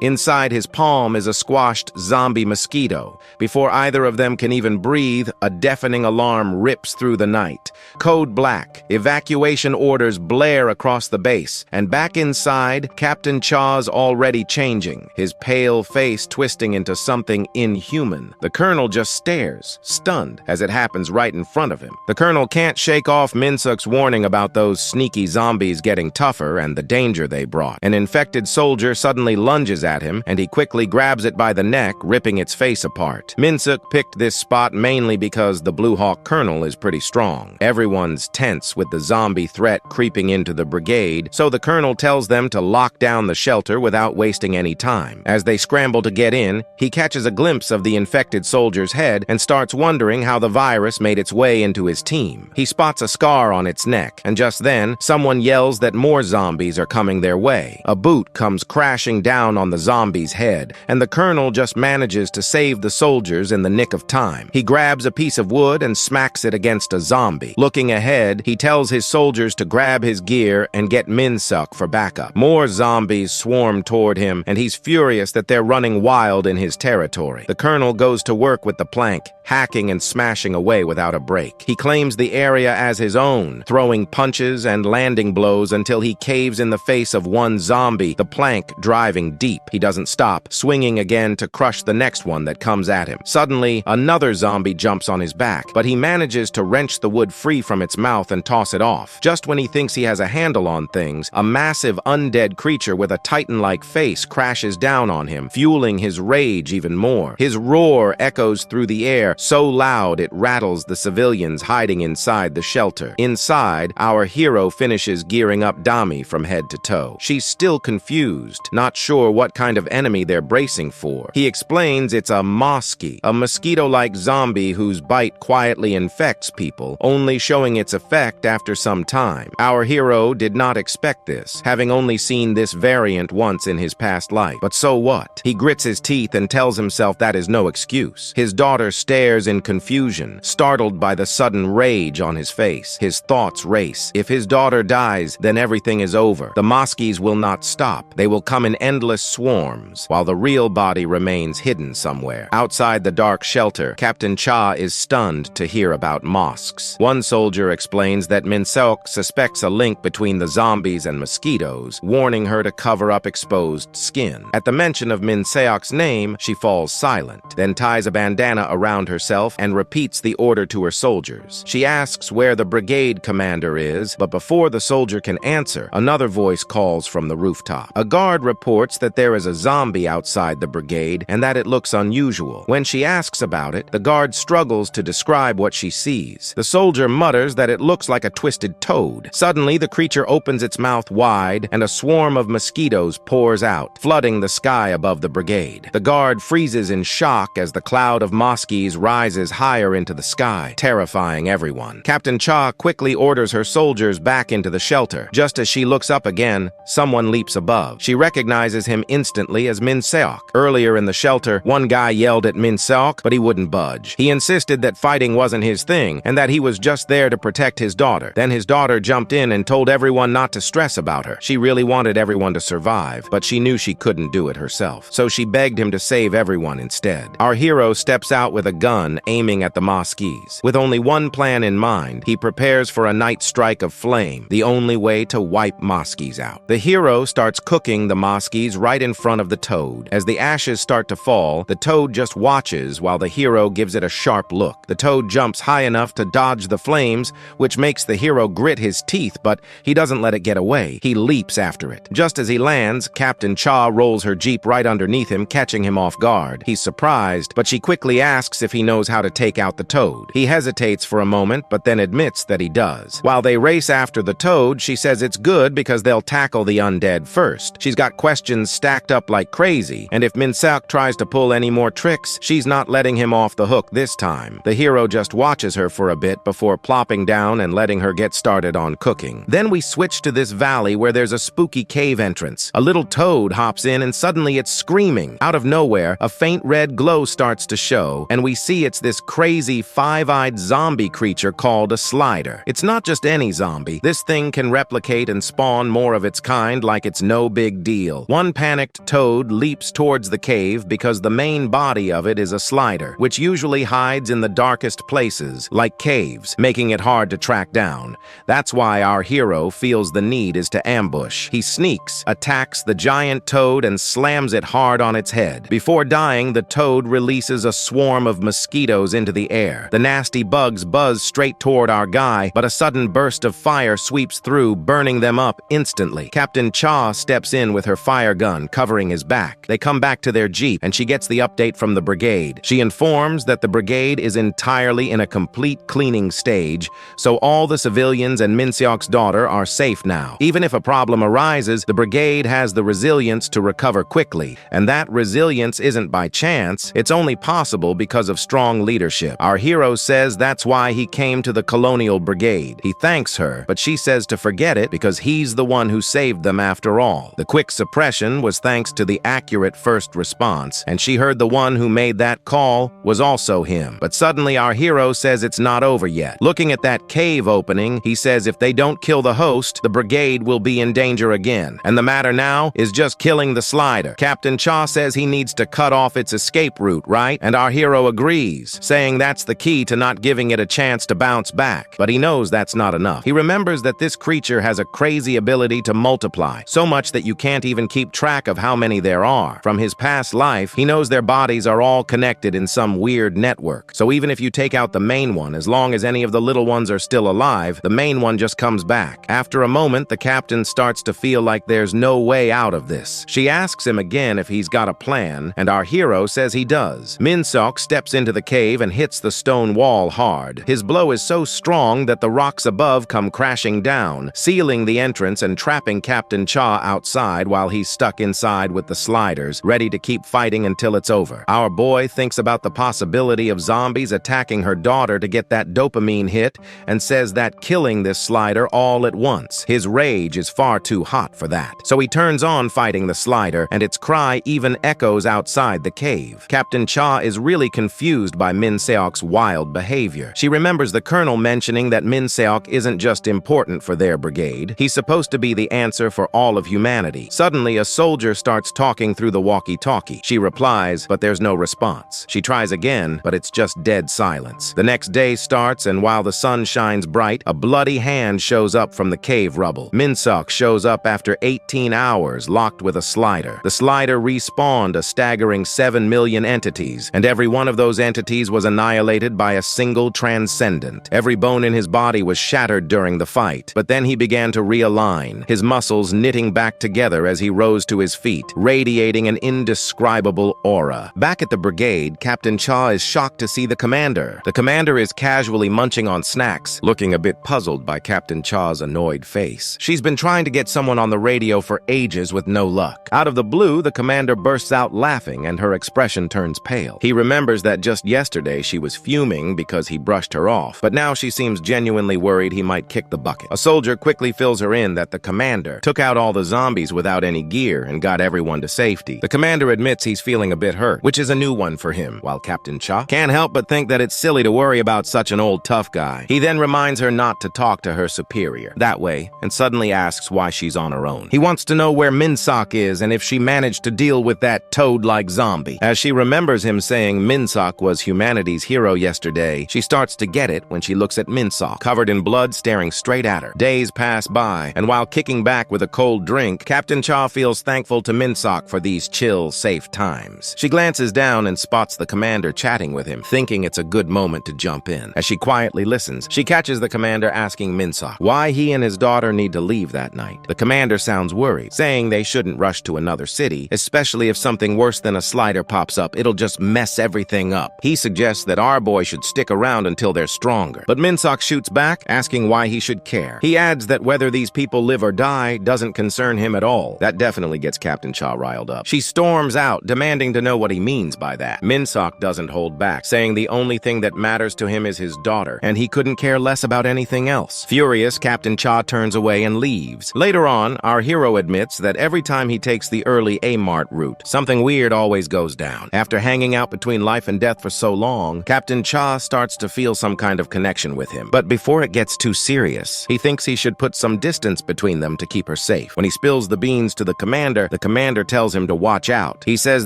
Inside his palm is a squashed zombie mosquito. Before either of them can even breathe, a deafening alarm rips through the night. Code black. Evacuation orders blare across the base, and back inside, Captain Cha's already changing, his pale face twisting into something inhuman. The Colonel just stares, stunned, as it happens right in front of him. The Colonel can't shake off Min-suk's warning about those sneaky zombies getting tougher and the danger they brought. An infected soldier suddenly lunges at him, and he quickly grabs it by the neck, ripping its face apart. Min-suk picked this spot mainly because the Blue Hawk Colonel is pretty strong. Everyone's tense with the zombie threat creeping into the brigade, so the Colonel tells them to lock down the shelter without wasting any time. As they scramble to get in, he catches a glimpse of the infected soldier's head and starts wondering how the virus made its way into his team. He spots a scar on its neck, and just then, someone yells that more zombies are coming their way. A boot comes crashing down on the zombie's head, and the Colonel just manages to save the soldiers in the nick of time. He grabs a piece of wood and smacks it against a zombie. Looking ahead, he tells his soldiers to grab his gear and get Min-suk for backup. More zombies swarm toward him, and he's furious that they're running wild in his territory. The Colonel goes to work with the plank, hacking and smashing away without a break. He claims the area as his own, throwing punches and landing blows until he caves in the face of one zombie, the plank driving deep. He doesn't stop, swinging again to crush the next one that comes at him. Suddenly, another zombie jumps on his back, but he manages to wrench the wood free from its mouth and toss it off. Just when he thinks he has a handle on things, a massive undead creature with a titan-like face crashes down on him, fueling his rage even more. His roar echoes through the air, so loud it rattles the civilians hiding inside the shelter. Inside, our hero finishes gearing up Dami from head to toe. She's still confused, not sure what kind of enemy they're bracing for. He explains it's a mosky, a mosquito-like zombie whose bite quietly infects people, only showing its effect after some time. Our hero did not expect this, having only seen this variant once in his past life. But so what? He grits his teeth and tells himself that is no excuse. His daughter stares in confusion, startled by the sudden rage on his face. His thoughts race. If his daughter dies, then everything is over. The Moskies will not stop. They will come in endless swarms, while the real body remains hidden somewhere. Outside the dark shelter, Captain Cha is stunned to hear about mosques. One soldier explains that Min-suk suspects a link between the zombies and mosquitoes, warning her to cover up exposed skin. At the mention of Min-seok's name, she falls silent, then ties a bandana around herself and repeats the order to her soldiers. She asks where the brigade commander is, but before the soldier can answer, another voice calls from the rooftop. A guard reports that there is a zombie outside the brigade and that it looks unusual. When she asks about it, the guard struggles to describe what she sees. The soldier mutters that it looks like a twisted toad. Suddenly, the creature opens its mouth wide and a swarm of mosquitoes pours out, flooding the sky above the brigade. The guard freezes in shock as the cloud of moskies rises higher into the sky, terrifying everyone. Captain Cha quickly orders her soldiers back into the shelter. Just as she looks up again, someone leaps above. She recognizes him instantly as Min-seok. Earlier in the shelter, one guy yelled at Min-seok, but he wouldn't budge. He insisted that fighting wasn't his thing, and that he was just there to protect his daughter. Then his daughter jumped in and told everyone not to stress about her. She really wanted everyone to survive, but she knew she couldn't do it herself. So she begged him to save everyone instead. Our hero steps out with a gun, aiming at the Moskies. With only one plan in mind, he prepares for a night strike of flame, the only way to wipe Moskies out. The hero starts cooking the Moskies cookies right in front of the toad. As the ashes start to fall, the toad just watches while the hero gives it a sharp look. The toad jumps high enough to dodge the flames, which makes the hero grit his teeth, but he doesn't let it get away. He leaps after it. Just as he lands, Captain Cha rolls her jeep right underneath him, catching him off guard. He's surprised, but she quickly asks if he knows how to take out the toad. He hesitates for a moment, but then admits that he does. While they race after the toad, she says it's good because they'll tackle the undead first. She's got questions stacked up like crazy, and if Min-seok tries to pull any more tricks, she's not letting him off the hook this time. The hero just watches her for a bit before plopping down and letting her get started on cooking. Then we switch to this valley where there's a spooky cave entrance. A little toad hops in and suddenly it's screaming. Out of nowhere, a faint red glow starts to show, and we see it's this crazy five-eyed zombie creature called a slider. It's not just any zombie. This thing can replicate and spawn more of its kind like it's no big deal. One panicked toad leaps towards the cave because the main body of it is a slider, which usually hides in the darkest places, like caves, making it hard to track down. That's why our hero feels the need is to ambush. He sneaks, attacks the giant toad, and slams it hard on its head. Before dying, the toad releases a swarm of mosquitoes into the air. The nasty bugs buzz straight toward our guy, but a sudden burst of fire sweeps through, burning them up instantly. Captain Cha steps in with her fire gun, covering his back. They come back to their jeep, and she gets the update from the brigade. She informs that the brigade is entirely in a complete cleaning stage, so all the civilians and Min-seok's daughter are safe now. Even if a problem arises, the brigade has the resilience to recover quickly, and that resilience isn't by chance, it's only possible because of strong leadership. Our hero says that's why he came to the colonial brigade. He thanks her, but she says to forget it because he's the one who saved them after all. The quick suppression was thanks to the accurate first response, and she heard the one who made that call was also him. But suddenly our hero says it's not over yet. Looking at that cave opening, he says if they don't kill the host, the brigade will be in danger again, and the matter now is just killing the slider. Captain Cha says he needs to cut off its escape route, right? And our hero agrees, saying that's the key to not giving it a chance to bounce back. But he knows that's not enough. He remembers that this creature has a crazy ability to multiply, so much that you can't even keep track of how many there are. From his past life, he knows their bodies are all connected in some weird network. So even if you take out the main one, as long as any of the little ones are still alive, the main one just comes back. After a moment, the captain starts to feel like there's no way out of this. She asks him again if he's got a plan, and our hero says he does. Min-seok steps into the cave and hits the stone wall hard. His blow is so strong that the rocks above come crashing down, sealing the entrance and trapping Captain Cha outside while he's stuck inside with the sliders, ready to keep fighting until it's over. Our boy thinks about the possibility of zombies attacking her daughter to get that dopamine hit and says that killing this slider all at once. His rage is far too hot for that. So he turns on fighting the slider, and its cry even echoes outside the cave. Captain Cha is really confused by Min-seok's wild behavior. She remembers the colonel mentioning that Min-seok isn't just important for their brigade. He's supposed to be the answer for all of humanity. Suddenly, a soldier starts talking through the walkie-talkie. She replies, but there's no response. She tries again, but it's just dead silence. The next day starts, and while the sun shines bright, a bloody hand shows up from the cave rubble. Min-seok shows up after 18 hours, locked with a slider. The slider respawned a staggering 7 million entities, and every one of those entities was annihilated by a single transcendent. Every bone in his body was shattered during the fight, but then he began to realign, his muscles knitting back together as he rose to his feet, radiating an indescribable aura. Back at the brigade, Captain Cha is shocked to see the commander. The commander is casually munching on snacks, looking a bit puzzled by Captain Cha's annoyed face. She's been trying to get someone on the radio for ages with no luck. Out of the blue, the commander bursts out laughing, and her expression turns pale. He remembers that just yesterday she was fuming because he brushed her off, but now she seems genuinely worried he might kick the bucket. A soldier quickly fills her in that the commander took out all the zombies without any gear and got everyone to safety. The commander admits he's feeling a bit hurt, which is a new one for him, while Captain Cha can't help but think that it's silly to worry about such an old tough guy. He then reminds her not to talk to her superior that way, and suddenly asks why she's on her own. He wants to know where Min-seok is and if she managed to deal with that toad-like zombie. As she remembers him saying Min-seok was humanity's hero yesterday, she starts to get it when she looks at Min-seok, covered in blood, staring straight at her. Days pass by, and while kicking back with a cold drink, Captain Cha feels feels thankful to Minsok for these chill, safe times. She glances down and spots the commander chatting with him, thinking it's a good moment to jump in. As she quietly listens, she catches the commander asking Minsok why he and his daughter need to leave that night. The commander sounds worried, saying they shouldn't rush to another city, especially if something worse than a slider pops up. It'll just mess everything up. He suggests that our boy should stick around until they're stronger. But Minsok shoots back, asking why he should care. He adds that whether these people live or die doesn't concern him at all. That definitely gets Captain Cha riled up. She storms out, demanding to know what he means by that. Minsok doesn't hold back, saying the only thing that matters to him is his daughter, and he couldn't care less about anything else. Furious, Captain Cha turns away and leaves. Later on, our hero admits that every time he takes the early A-Mart route, something weird always goes down. After hanging out between life and death for so long, Captain Cha starts to feel some kind of connection with him. But before it gets too serious, he thinks he should put some distance between them to keep her safe. When he spills the beans to the commander tells him to watch out. He says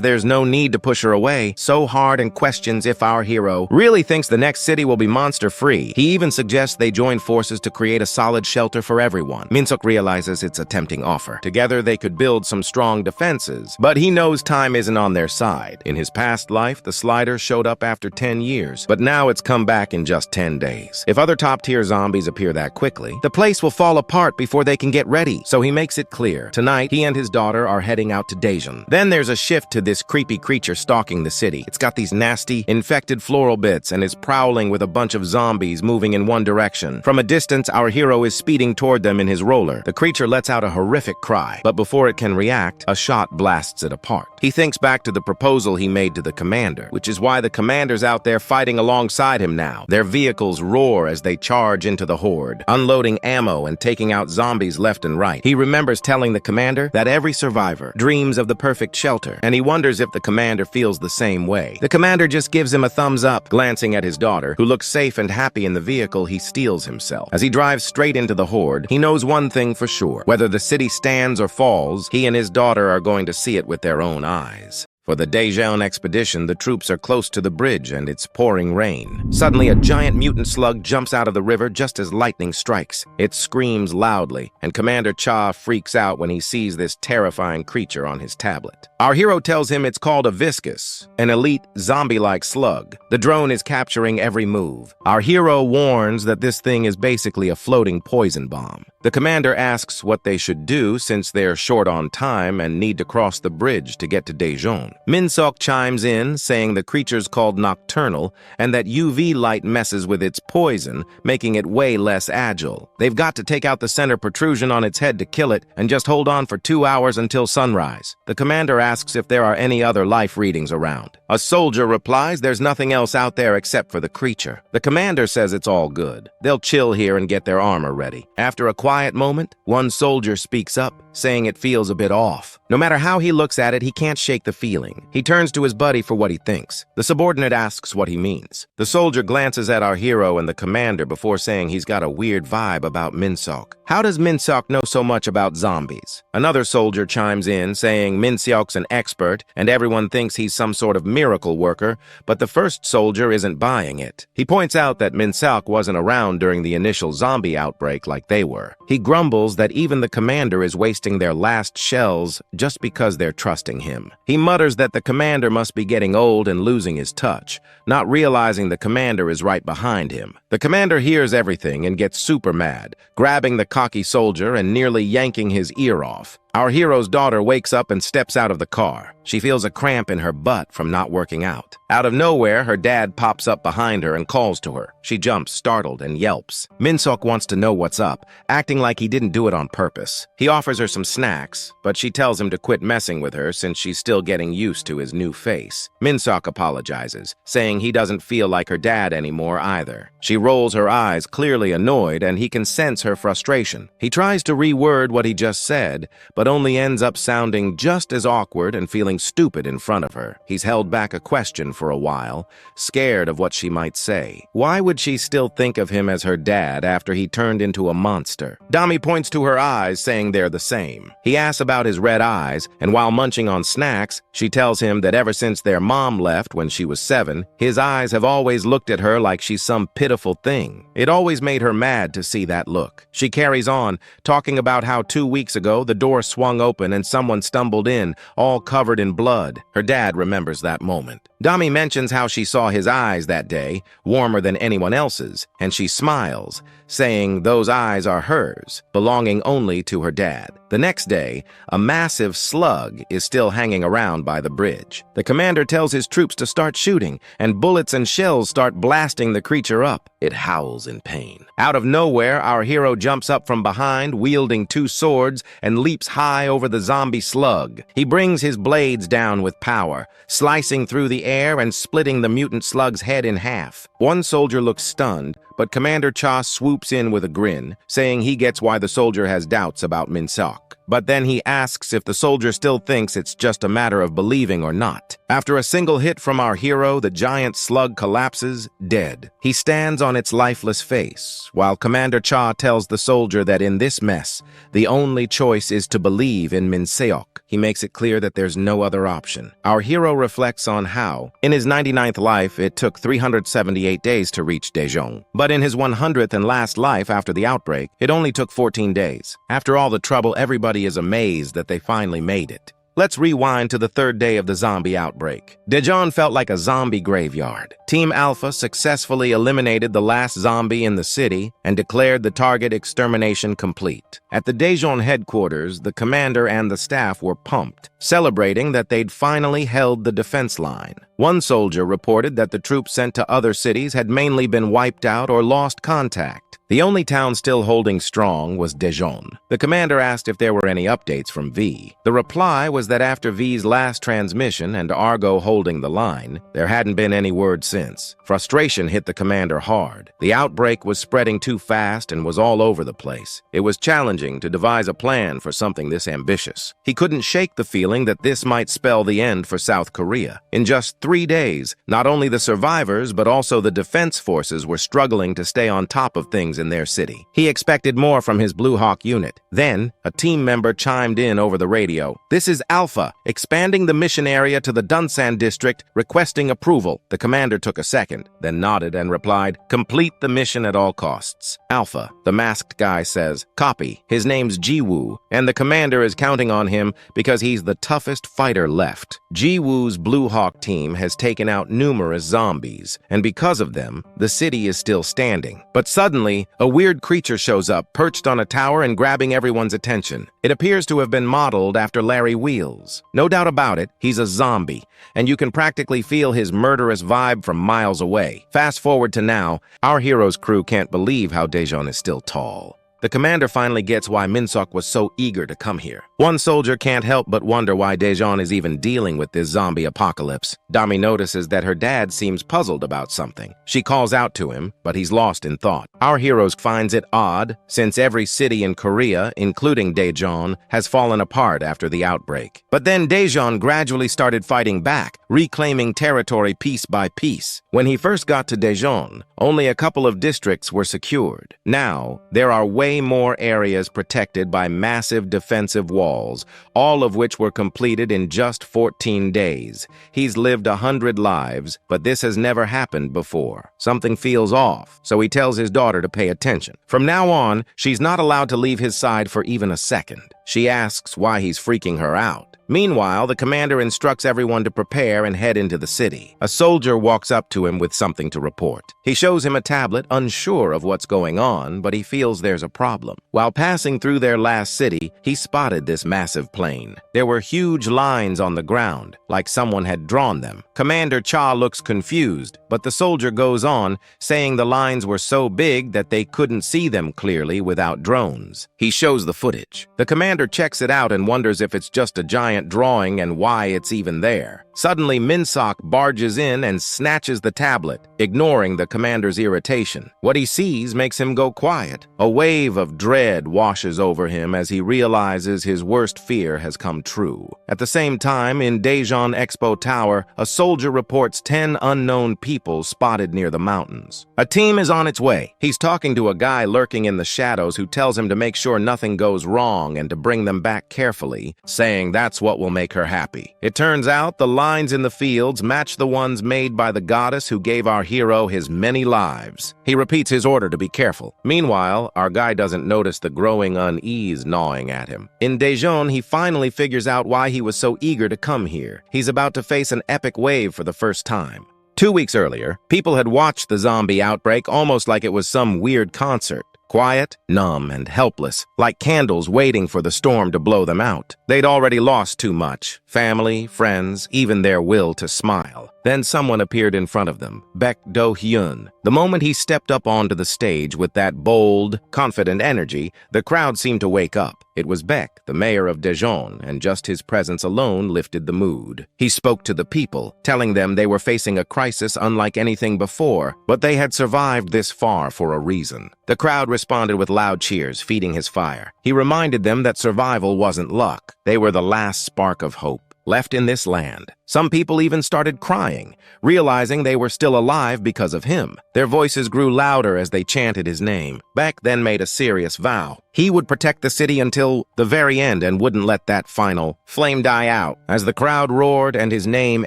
there's no need to push her away so hard and questions if our hero really thinks the next city will be monster-free. He even suggests they join forces to create a solid shelter for everyone. Minsok realizes it's a tempting offer. Together they could build some strong defenses, but he knows time isn't on their side. In his past life, the slider showed up after 10 years, but now it's come back in just 10 days. If other top-tier zombies appear that quickly, the place will fall apart before they can get ready. So he makes it clear. Tonight, he and his daughter are heading out to Daejeon. Then there's a shift to this creepy creature stalking the city. It's got these nasty, infected floral bits and is prowling with a bunch of zombies moving in one direction. From a distance, our hero is speeding toward them in his roller. The creature lets out a horrific cry, but before it can react, a shot blasts it apart. He thinks back to the proposal he made to the commander, which is why the commander's out there fighting alongside him now. Their vehicles roar as they charge into the horde, unloading ammo and taking out zombies left and right. He remembers telling the commander that every survivor dreams of the perfect shelter, and he wonders if the commander feels the same way. The commander just gives him a thumbs up. Glancing at his daughter, who looks safe and happy in the vehicle, he steels himself. As he drives straight into the horde, he knows one thing for sure. Whether the city stands or falls, he and his daughter are going to see it with their own eyes. For the Daejeon expedition, the troops are close to the bridge and it's pouring rain. Suddenly, a giant mutant slug jumps out of the river just as lightning strikes. It screams loudly, and Commander Cha freaks out when he sees this terrifying creature on his tablet. Our hero tells him it's called a viscus, an elite zombie-like slug. The drone is capturing every move. Our hero warns that this thing is basically a floating poison bomb. The commander asks what they should do since they're short on time and need to cross the bridge to get to Daejeon. Minsok chimes in, saying the creature's called nocturnal and that UV light messes with its poison, making it way less agile. They've got to take out the center protrusion on its head to kill it and just hold on for 2 hours until sunrise. The commander asks if there are any other life readings around. A soldier replies there's nothing else out there except for the creature. The commander says it's all good. They'll chill here and get their armor ready. After a quiet moment, one soldier speaks up, saying it feels a bit off. No matter how he looks at it, he can't shake the feeling. He turns to his buddy for what he thinks. The subordinate asks what he means. The soldier glances at our hero and the commander before saying he's got a weird vibe about Minsok. How does Minsok know so much about zombies? Another soldier chimes in, saying Minsok's an expert and everyone thinks he's some sort of miracle worker, but the first soldier isn't buying it. He points out that Minsok wasn't around during the initial zombie outbreak like they were. He grumbles that even the commander is wasting their last shells just because they're trusting him. He mutters that the commander must be getting old and losing his touch, not realizing the commander is right behind him. The commander hears everything and gets super mad, grabbing the cocky soldier and nearly yanking his ear off. Our hero's daughter wakes up and steps out of the car. She feels a cramp in her butt from not working out. Out of nowhere, her dad pops up behind her and calls to her. She jumps, startled, and yelps. Minsok wants to know what's up, acting like he didn't do it on purpose. He offers her some snacks, but she tells him to quit messing with her since she's still getting used to his new face. Minsok apologizes, saying he doesn't feel like her dad anymore either. She rolls her eyes, clearly annoyed, and he can sense her frustration. He tries to reword what he just said, but only ends up sounding just as awkward and feeling stupid in front of her. He's held back a question for for a while, scared of what she might say. Why would she still think of him as her dad after he turned into a monster? Dami points to her eyes, saying they're the same. He asks about his red eyes, and while munching on snacks, she tells him that ever since their mom left when she was 7, his eyes have always looked at her like she's some pitiful thing. It always made her mad to see that look. She carries on, talking about how 2 weeks ago the door swung open and someone stumbled in, all covered in blood. Her dad remembers that moment. Dami mentions how she saw his eyes that day, warmer than anyone else's, and she smiles, saying those eyes are hers, belonging only to her dad. The next day, a massive slug is still hanging around by the bridge. The commander tells his troops to start shooting, and bullets and shells start blasting the creature up. It howls in pain. Out of nowhere, our hero jumps up from behind, wielding 2 swords, and leaps high over the zombie slug. He brings his blades down with power, slicing through the air and splitting the mutant slug's head in half. One soldier looks stunned, but Commander Cha swoops in with a grin, saying he gets why the soldier has doubts about Min Seok. But then he asks if the soldier still thinks it's just a matter of believing or not. After a single hit from our hero, the giant slug collapses, dead. He stands on its lifeless face, while Commander Cha tells the soldier that in this mess, the only choice is to believe in Min Seok. He makes it clear that there's no other option. Our hero reflects on how, in his 99th life, it took 378 days to reach Daejeon. But in his 100th and last life after the outbreak, it only took 14 days. After all the trouble, everybody is amazed that they finally made it. Let's rewind to the 3rd day of the zombie outbreak. Daejeon felt like a zombie graveyard. Team Alpha successfully eliminated the last zombie in the city and declared the target extermination complete. At the Daejeon headquarters, the commander and the staff were pumped, celebrating that they'd finally held the defense line. One soldier reported that the troops sent to other cities had mainly been wiped out or lost contact. The only town still holding strong was Daejeon. The commander asked if there were any updates from V. The reply was that after V's last transmission and Argo holding the line, there hadn't been any word since. Frustration hit the commander hard. The outbreak was spreading too fast and was all over the place. It was challenging to devise a plan for something this ambitious. He couldn't shake the feeling that this might spell the end for South Korea. In just 3 days, not only the survivors but also the defense forces were struggling to stay on top of things in their city. He expected more from his Blue Hawk unit. Then, a team member chimed in over the radio. "This is Alpha, expanding the mission area to the Dunsan district, requesting approval." The commander took a second, then nodded and replied, "Complete the mission at all costs." Alpha, the masked guy, says, "Copy. His name's Jiwoo, and the commander is counting on him because he's the toughest fighter left." Jiwoo's Blue Hawk team has taken out numerous zombies, and because of them, the city is still standing. But suddenly, a weird creature shows up, perched on a tower and grabbing everyone's attention. It appears to have been modeled after Larry Wheels. No doubt about it, he's a zombie, and you can practically feel his murderous vibe from miles away. Fast forward to now, our hero's crew can't believe how Daejeon is still tall. The commander finally gets why Min Seok was so eager to come here. One soldier can't help but wonder why Daejeon is even dealing with this zombie apocalypse. Dami notices that her dad seems puzzled about something. She calls out to him, but he's lost in thought. Our hero finds it odd, since every city in Korea, including Daejeon, has fallen apart after the outbreak. But then Daejeon gradually started fighting back, reclaiming territory piece by piece. When he first got to Daejeon, only a couple of districts were secured. Now, there are way more areas protected by massive defensive walls, all of which were completed in just 14 days. He's lived 100 lives, but this has never happened before. Something feels off, so he tells his daughter to pay attention. From now on, she's not allowed to leave his side for even a second. She asks why he's freaking her out. Meanwhile, the commander instructs everyone to prepare and head into the city. A soldier walks up to him with something to report. He shows him a tablet, unsure of what's going on, but he feels there's a problem. While passing through their last city, he spotted this massive plane. There were huge lines on the ground, like someone had drawn them. Commander Cha looks confused, but the soldier goes on, saying the lines were so big that they couldn't see them clearly without drones. He shows the footage. The commander checks it out and wonders if it's just a giant giant drawing and why it's even there. Suddenly, Minseok barges in and snatches the tablet, ignoring the commander's irritation. What he sees makes him go quiet. A wave of dread washes over him as he realizes his worst fear has come true. At the same time, in Daejeon Expo Tower, a soldier reports 10 unknown people spotted near the mountains. A team is on its way. He's talking to a guy lurking in the shadows who tells him to make sure nothing goes wrong and to bring them back carefully, saying that's what will make her happy. It turns out the lines in the fields match the ones made by the goddess who gave our hero his many lives. He repeats his order to be careful. Meanwhile, our guy doesn't notice the growing unease gnawing at him. In Daejeon, he finally figures out why he was so eager to come here. He's about to face an epic wave for the first time. 2 weeks earlier, people had watched the zombie outbreak almost like it was some weird concert. Quiet, numb, and helpless, like candles waiting for the storm to blow them out. They'd already lost too much. Family, friends, even their will to smile. Then someone appeared in front of them, Baek Do-hyun. The moment he stepped up onto the stage with that bold, confident energy, the crowd seemed to wake up. It was Baek, the mayor of Daejeon, and just his presence alone lifted the mood. He spoke to the people, telling them they were facing a crisis unlike anything before, but they had survived this far for a reason. The crowd responded with loud cheers, feeding his fire. He reminded them that survival wasn't luck. They were the last spark of hope left in this land. Some people even started crying, realizing they were still alive because of him. Their voices grew louder as they chanted his name. Baek then made a serious vow. He would protect the city until the very end and wouldn't let that final flame die out. As the crowd roared and his name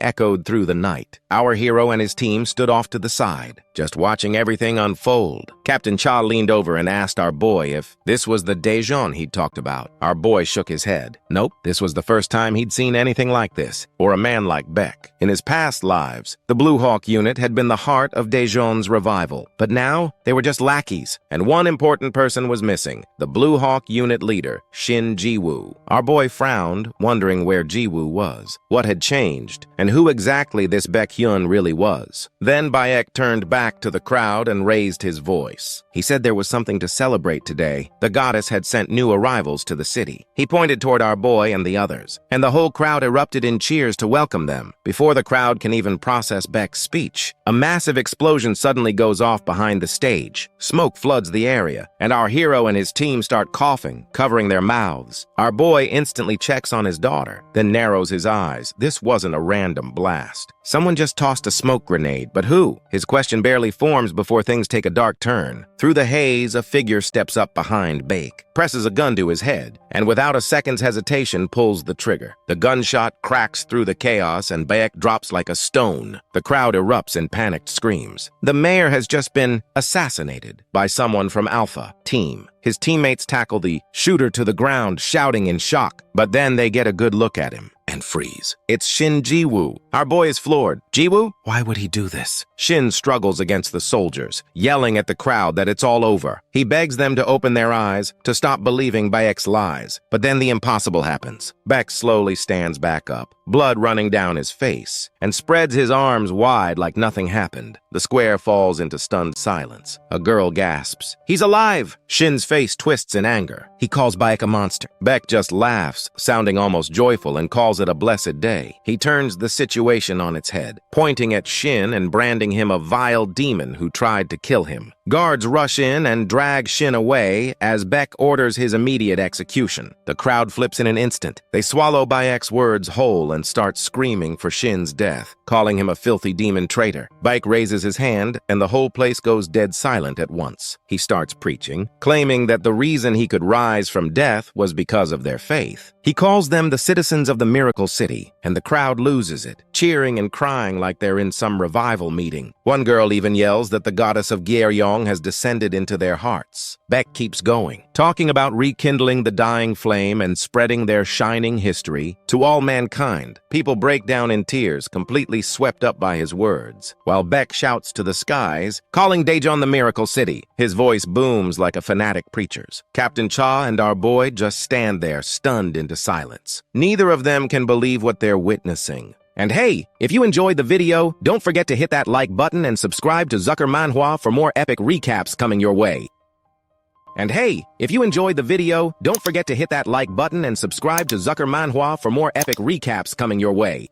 echoed through the night, our hero and his team stood off to the side, just watching everything unfold. Captain Cha leaned over and asked our boy if this was the Daejeon he'd talked about. Our boy shook his head. Nope, this was the first time he'd seen anything like this, or a man like Baek. In his past lives, the Blue Hawk unit had been the heart of Daejeon's revival, but now they were just lackeys, and one important person was missing, the Blue Hawk unit leader, Shin Ji-woo. Our boy frowned, wondering where Ji-woo was, what had changed, and who exactly this Baek-hyun really was. Then Baek turned back to the crowd and raised his voice. He said there was something to celebrate today. The goddess had sent new arrivals to the city. He pointed toward our boy and the others, and the whole crowd erupted in cheers to welcome them. Before the crowd can even process Baek's speech, a massive explosion suddenly goes off behind the stage. Smoke floods the area, and our hero and his team start coughing, covering their mouths. Our boy instantly checks on his daughter, then narrows his eyes. This wasn't a random blast. Someone just tossed a smoke grenade, but who? His question barely forms before things take a dark turn. Through the haze, a figure steps up behind Baek, presses a gun to his head, and without a second's hesitation pulls the trigger. The gunshot cracks through the chaos and Baek drops like a stone. The crowd erupts in panicked screams. The mayor has just been assassinated by someone from Alpha Team. His teammates tackle the shooter to the ground, shouting in shock, but then they get a good look at him and freeze. It's Shin Ji-woo. Our boy is floored. Ji-woo? Why would he do this? Shin struggles against the soldiers, yelling at the crowd that it's all over. He begs them to open their eyes, to stop believing Baek's lies. But then the impossible happens. Baek slowly stands back up, blood running down his face, and spreads his arms wide like nothing happened. The square falls into stunned silence. A girl gasps. He's alive! Shin's face twists in anger. He calls Baek a monster. Baek just laughs, sounding almost joyful, and calls it a blessed day. He turns the situation on its head, pointing at Shin and branding him a vile demon who tried to kill him. Guards rush in and drag Shin away as Baek orders his immediate execution. The crowd flips in an instant. They swallow Baek's words whole and start screaming for Shin's death, calling him a filthy demon traitor. Baek raises his hand, and the whole place goes dead silent at once. He starts preaching, claiming that the reason he could rise from death was because of their faith. He calls them the citizens of the miracle city, and the crowd loses it, cheering and crying like they're in some revival meeting. One girl even yells that the goddess of Gyeryong has descended into their hearts. Baek keeps going, talking about rekindling the dying flame and spreading their shining history to all mankind. People break down in tears, completely swept up by his words, while Baek shouts to the skies, calling Daejeon the miracle city. His voice booms like a fanatic preacher's. Captain Cha and our boy just stand there, stunned into silence. Neither of them can believe what they're witnessing. And hey, if you enjoyed the video, don't forget to hit that like button and subscribe to Zucker Manhwa for more epic recaps coming your way. And hey, if you enjoyed the video, don't forget to hit that like button and subscribe to Zucker Manhwa for more epic recaps coming your way.